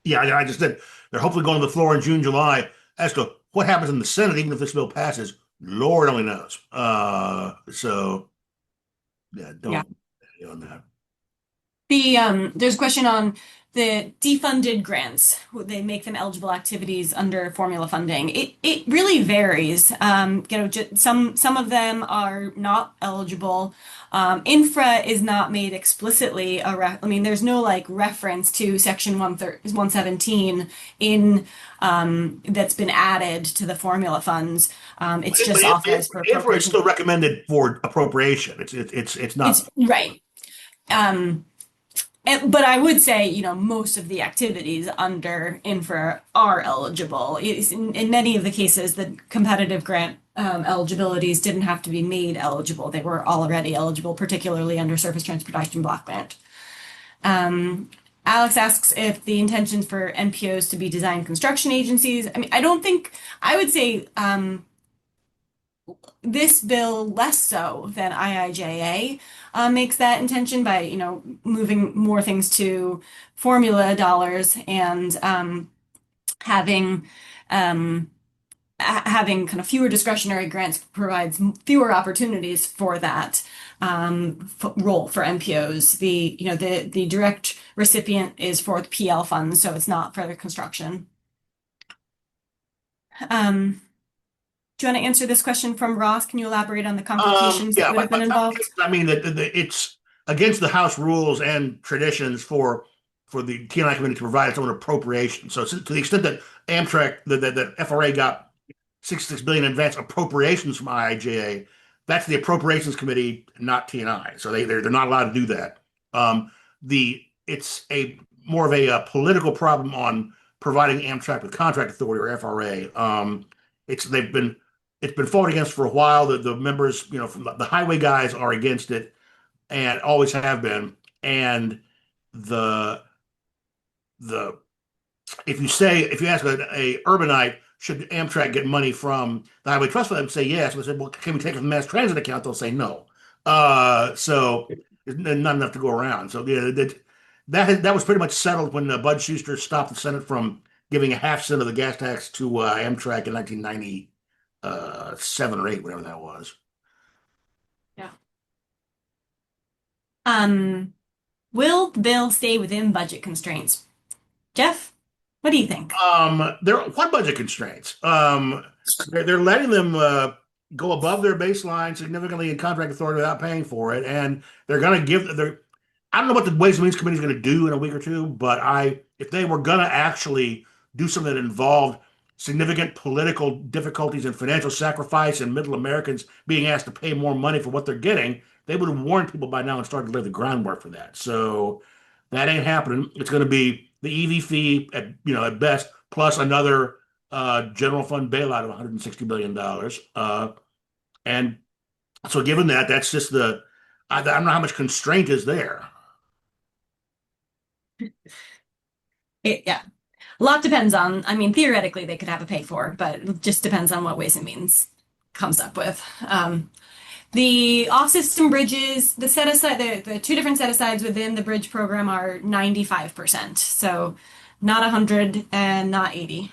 Yeah, I just said they're hopefully going to the floor in June, July. As to what happens in the Senate, even if this bill passes, Lord only knows. So yeah, Yeah. don't on that. There's a question on the defunded grants. Would they make them eligible activities under formula funding? It really varies. Some of them are not eligible. Infra is not made explicitly I mean, there's no like reference to Section 117 in that's been added to the formula funds. It's But just authorized for infra is appropriation. still recommended for appropriation. It's not. It's right. Um, but I would say, most of the activities under infra are eligible. In many of the cases, the competitive grant eligibilities didn't have to be made eligible. They were already eligible, particularly under Surface Transportation Block Grant. Alex asks if the intentions for NPOs to be design construction agencies. I mean, I don't think, I would say this bill less so than IIJA makes that intention by, moving more things to formula dollars and having um, having kind of fewer discretionary grants provides fewer opportunities for that role for NPOs. The direct recipient is for the PL funds, so it's not for the construction. Um, do you want to answer this question from Ross? Can you elaborate on the complications that Yeah, would have by been involved? complications, I mean that it's against the House rules and traditions for the TNI committee to provide its own appropriation. So to the extent that Amtrak, that FRA got 66 billion in advance appropriations from IIJA, that's the appropriations committee, not TNI. So they're not allowed to do that. It's a more of a political problem on providing Amtrak with contract authority or FRA. It's they've been it's been fought against for a while. The members, from the highway guys are against it and always have been. And the the if you ask a urbanite, should Amtrak get money from the Highway Trust Fund, say yes. We said, well, can we take it from the mass transit account? They'll say no. So there's not enough to go around. So yeah, that was pretty much settled when Bud Schuster stopped the Senate from giving a half cent of the gas tax to Amtrak in 1997 or eight, whatever that was. Yeah. Um, will the bill stay within budget constraints? Jeff, what do you think? There what budget constraints? They're letting them go above their baseline significantly in contract authority without paying for it, and they're going to give. I don't know what the Ways and Means Committee is going to do in a week or two, but if they were going to actually do something that involved significant political difficulties and financial sacrifice and middle Americans being asked to pay more money for what they're getting, they would have warned people by now and started to lay the groundwork for that. So that ain't happening. It's going to be the EV fee at best, plus another general fund bailout of $160 billion. And so given that, that's just I don't know how much constraint is there. Yeah. A lot depends on, I mean, theoretically they could have a pay for, but it just depends on what Ways and Means comes up with. The off-system bridges, the set aside, the two different set asides within the bridge program are 95%. So not 100 and not 80.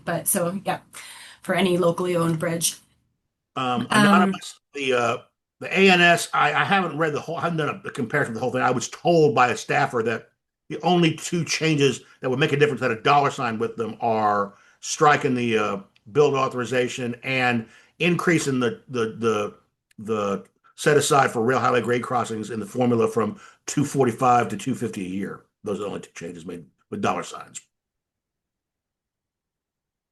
But so yeah, for any locally owned bridge. Um, Anonymous, the The ANS, I haven't read the whole, I haven't done a comparison of the whole thing. I was told by a staffer that the only two changes that would make a difference at a dollar sign with them are striking the build authorization and increasing the set aside for rail highway grade crossings in the formula from 245 to 250 a year. Those are the only two changes made with dollar signs.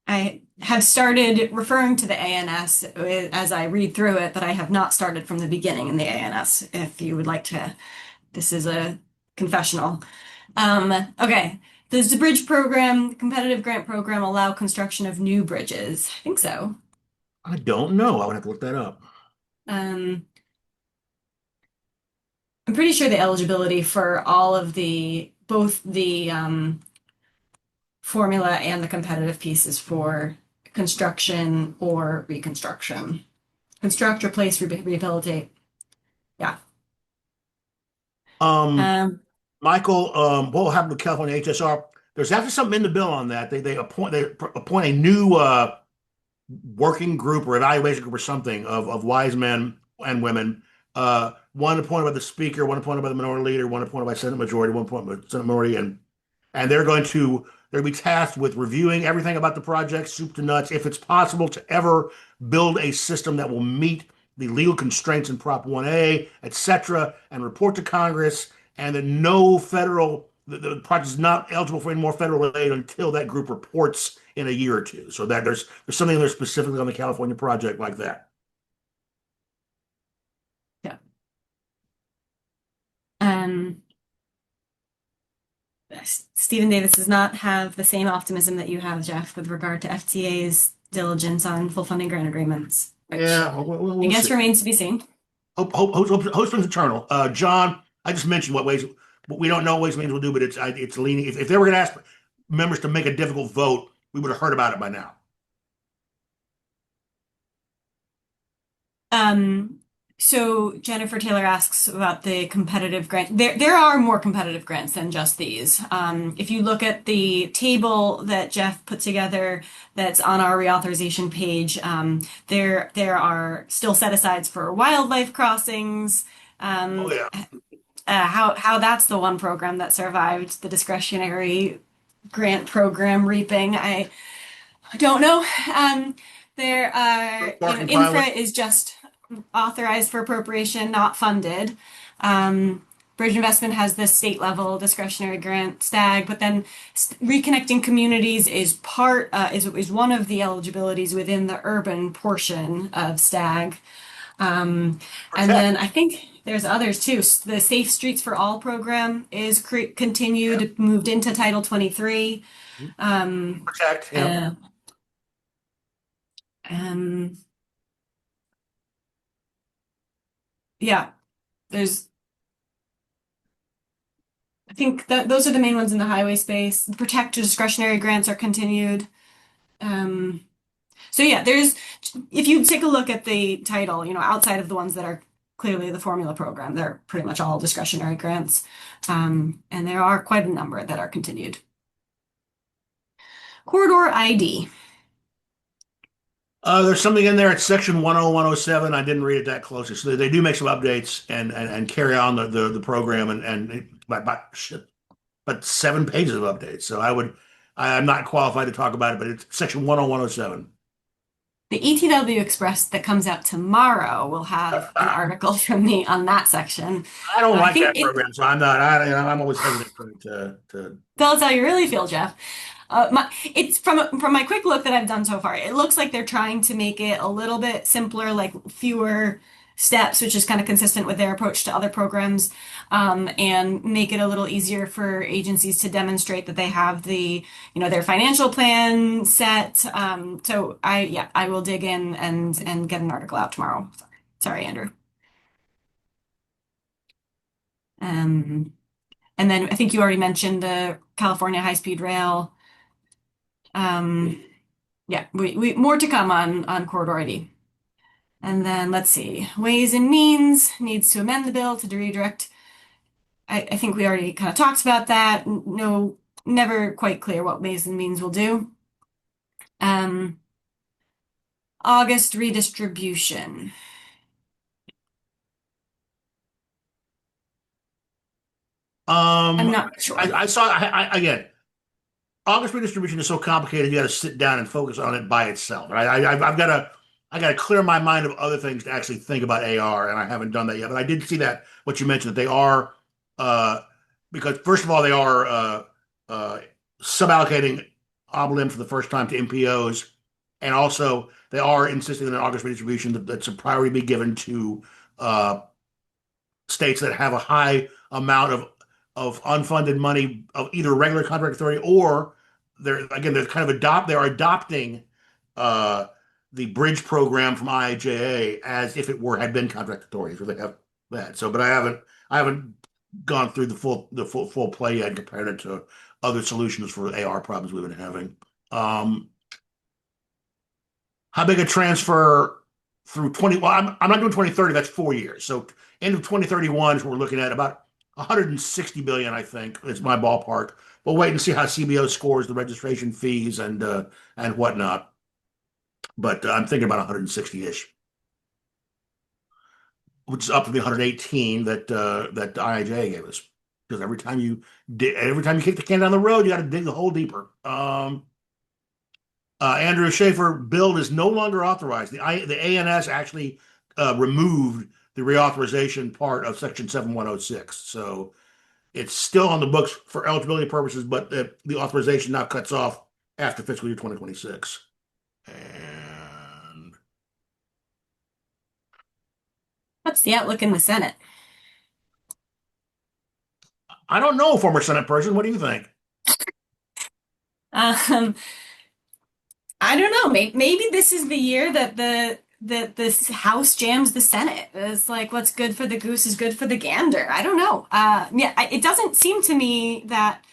I have started referring to the ANS as I read through it, but I have not started from the beginning in the ANS. If you would like to, this is a confessional. Okay. Does the bridge program, the competitive grant program, allow construction of new bridges? I think so. I don't know. I would have to look that up. Um, I'm pretty sure the eligibility for all of both the formula and the competitive pieces for construction or reconstruction. Construct, replace, rehabilitate. Yeah. Um, Um, Michael, what will happen to California HSR? There's actually something in the bill on that. They appoint a new working group or evaluation group or something of wise men and women. One appointed by the speaker, one appointed by the minority leader, one appointed by Senate majority, one appointed by Senate minority, and they're going to be tasked with reviewing everything about the project, soup to nuts, if it's possible to ever build a system that will meet the legal constraints in Prop 1A, et cetera, and report to Congress, and that no federal the project is not eligible for any more federal aid until that group reports in a year or two. So that there's something there specifically on the California project like that. yeah. Um, Stephen Davis does not have the same optimism that you have, Jeff, with regard to FTA's diligence on full funding grant agreements, which Yeah, I we'll guess see. remains to be seen. Hope springs eternal. John, I just mentioned what we don't know what Ways and Means will do, but it's leaning. If they were going to ask members to make a difficult vote, we would have heard about it by now. Um, so Jennifer Taylor asks about the competitive grant. There are more competitive grants than just these. If you look at the table that Jeff put together that's on our reauthorization page, there are still set asides for wildlife crossings. Oh Um, yeah. how that's the one program that survived the discretionary grant program reaping. I don't know. There are, Parking infra pilot. is just authorized for appropriation, not funded. Bridge investment has the state level discretionary grant stag, but then reconnecting communities is is one of the eligibilities within the urban portion of stag. Um, and Protect. then I think there's others too. The Safe Streets for All program is Yeah. continued, moved into Title 23. Um, Protect. Yeah. uh, um, yeah, there's I think that those are the main ones in the highway space. The protect discretionary grants are continued. Um, so yeah, there's if you take a look at the title, outside of the ones that are clearly the formula program, they're pretty much all discretionary grants. And there are quite a number that are continued. Corridor ID. There's something in there at section 10107. I didn't read it that closely. So they do make some updates and carry on the program and shit, but 7 pages of updates. So I'm not qualified to talk about it, but it's section 10107. The ETW Express that comes out tomorrow will have an article from me on that section. I don't I like think that program, so I'm not. I'm always hesitant to. tell us how you really feel, Jeff. It's from my quick look that I've done so far. It looks like they're trying to make it a little bit simpler, like fewer steps, which is kind of consistent with their approach to other programs, and make it a little easier for agencies to demonstrate that they have their financial plan set. So I will dig in and get an article out tomorrow. Sorry, Andrew. Um, and then I think you already mentioned the California high-speed rail. Um, yeah, we more to come on corridor ID. And then let's see, Ways and Means needs to amend the bill to redirect. I think we already kind of talked about that. No, never quite clear what Ways and Means will do. Um, August redistribution. I'm Um, not sure. I saw again. August redistribution is so complicated. You got to sit down and focus on it by itself. Right? I've got to clear my mind of other things to actually think about AR, and I haven't done that yet. But I did see that what you mentioned that they are uh, because first of all they are uh, suballocating oblim for the first time to MPOs, and also they are insisting that in August redistribution that's a priority be given to uh, states that have a high amount of unfunded money of either regular contract authority or they're adopting uh, the bridge program from IIJA as if it were had been contract authorities where they have that. So, but I haven't gone through the full play yet and compared it to other solutions for AR problems we've been having. Um, how big a transfer through 20? Well, I'm not doing 2030. That's 4 years. So end of 2031 is what we're looking at about 160 billion, I think, is my ballpark. We'll wait and see how CBO scores the registration fees and whatnot. But I'm thinking about 160-ish, which is up from the 118 that IIJ gave us. Because every time you kick the can down the road, you got to dig the hole deeper. Andrew Schaefer build is no longer authorized. The ANS actually removed the reauthorization part of Section 7106. So it's still on the books for eligibility purposes, but the authorization now cuts off after fiscal year 2026. And What's the outlook in the Senate? I don't know, former Senate person. What do you think? Um, I don't know. Maybe this is the year that this House jams the Senate. It's like what's good for the goose is good for the gander. I don't know. Yeah, it doesn't seem to me that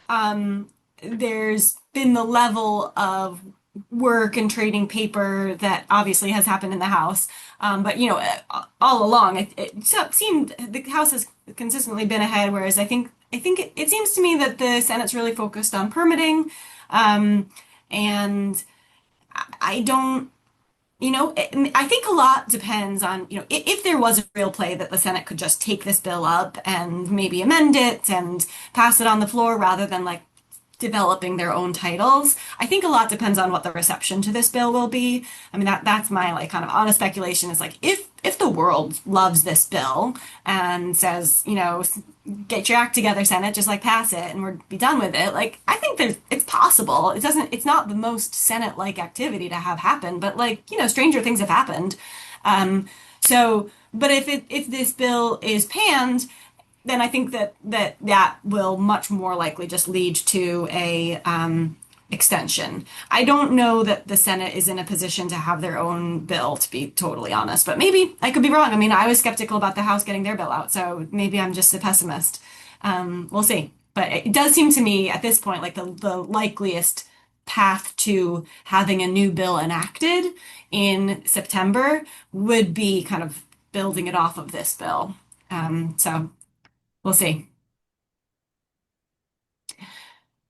um, there's been the level of work and trading paper that obviously has happened in the House. But all along, it seemed the House has consistently been ahead, whereas I think it seems to me that the Senate's really focused on permitting, and I don't. I think a lot depends on, if there was a real play that the Senate could just take this bill up and maybe amend it and pass it on the floor rather than like developing their own titles. I think a lot depends on what the reception to this bill will be. I mean, that's my like kind of honest speculation is like if the world loves this bill and says, get your act together, Senate, just like pass it and we're be done with it. Like I think it's possible. It's not the most Senate-like activity to have happen, but like, stranger things have happened. But if this bill is panned, then I think that will much more likely just lead to a extension. I don't know that the Senate is in a position to have their own bill, to be totally honest, but maybe I could be wrong. I mean, I was skeptical about the House getting their bill out, so maybe I'm just a pessimist. We'll see. But it does seem to me at this point like the likeliest path to having a new bill enacted in September would be kind of building it off of this bill. So we'll see.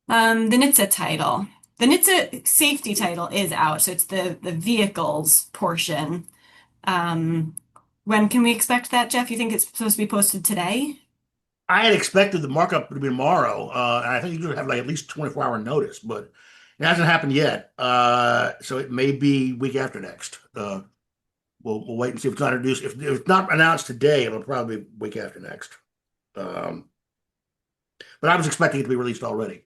The NHTSA title. The NHTSA safety title is out, so it's the vehicles portion. Um, when can we expect that, Jeff? You think it's supposed to be posted today? I had expected the markup to be tomorrow, and I think you should have like at least 24-hour notice, but it hasn't happened yet. So it may be week after next. We'll wait and see if it's not introduced. If it's not announced today, it'll probably be week after next. Um, but I was expecting it to be released already.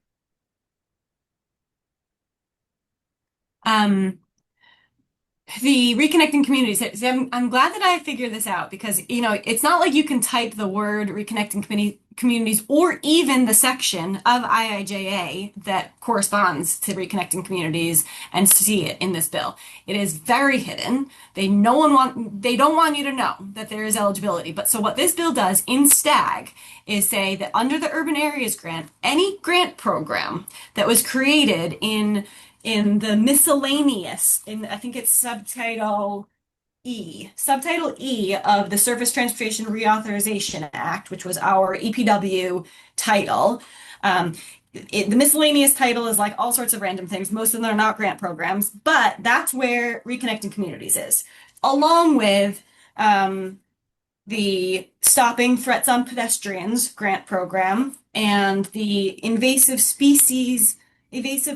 Um, The reconnecting communities. So I'm glad that I figured this out because, it's not like you can type the word reconnecting communities or even the section of IIJA that corresponds to reconnecting communities and see it in this bill. It is very hidden. They don't want you to know that there is eligibility. But so what this bill does in STAG is say that under the urban areas grant, any grant program that was created in the miscellaneous, in I think it's subtitle E of the Surface Transportation Reauthorization Act, which was our EPW title. The miscellaneous title is like all sorts of random things. Most of them are not grant programs, but that's where Reconnecting Communities is, along with um, the Stopping Threats on Pedestrians grant program, and the Invasive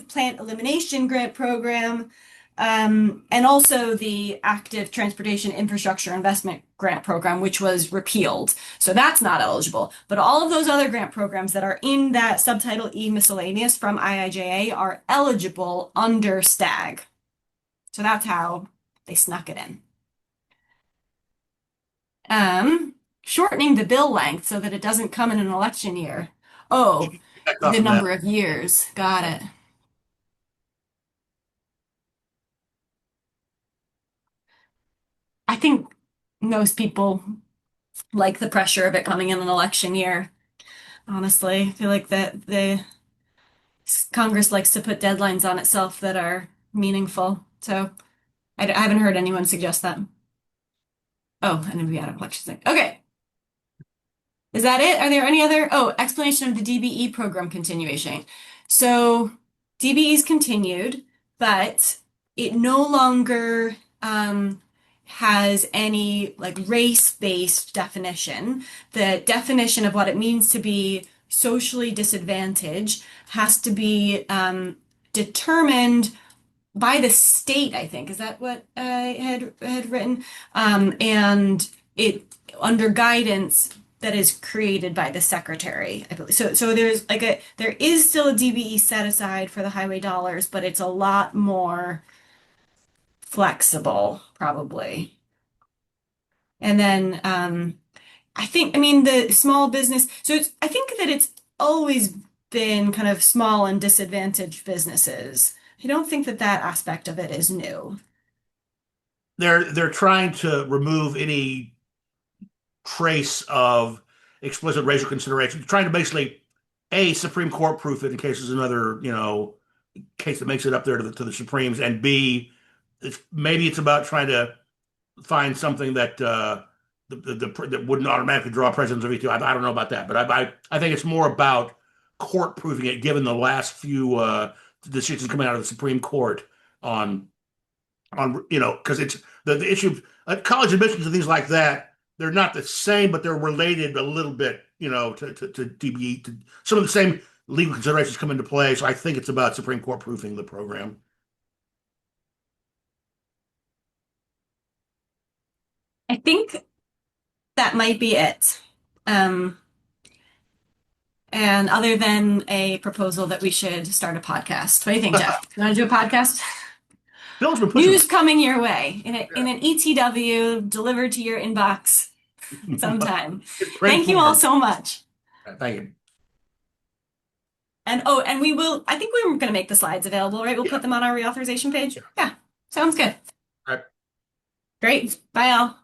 Plant Elimination grant program, and also the Active Transportation Infrastructure Investment grant program, which was repealed. So that's not eligible. But all of those other grant programs that are in that subtitle E miscellaneous from IIJA are eligible under STAG. So that's how they snuck it in. Shortening the bill length so that it doesn't come in an election year. Oh, Back off the from that. number of years. Got it. I think most people like the pressure of it coming in an election year. Honestly, I feel like that the Congress likes to put deadlines on itself that are meaningful. So I haven't heard anyone suggest that. Oh, and then we had a election thing. Okay. Is that it? Are there any other? Oh, explanation of the DBE program continuation. So DBE's continued, but it no longer has any like race-based definition. The definition of what it means to be socially disadvantaged has to be determined by the state, I think. Is that what I had written? And it under guidance that is created by the secretary, I believe. So there is still a DBE set aside for the highway dollars, but it's a lot more flexible, probably. And then I mean the small business. I think that it's always been kind of small and disadvantaged businesses. I don't think that that aspect of it is new. They're trying to remove any trace of explicit racial consideration, trying to basically a Supreme Court proof it in case there's another, case that makes it up there to the Supremes, and B, maybe it's about trying to find something that that wouldn't automatically draw precedence of veto. I don't know about that, but I think it's more about court proving it, given the last few decisions coming out of the Supreme Court on because it's the issue of college admissions and things like that. They're not the same, but they're related a little bit, to DBE. Some of the same legal considerations come into play. So I think it's about Supreme Court proofing the program. I think that might be it. Um, and other than a proposal that we should start a podcast. What do you think, Jeff? You want to do a podcast? Bill's been pushing. News coming your way in Yeah. an ETW delivered to your inbox sometime. It's praying Thank you all forward. so much. Thank you. And we will, I think we were going to make the slides available, right? We'll Yeah. put them on our reauthorization page. Yeah. Yeah, sounds good. All right. Great. Bye, all.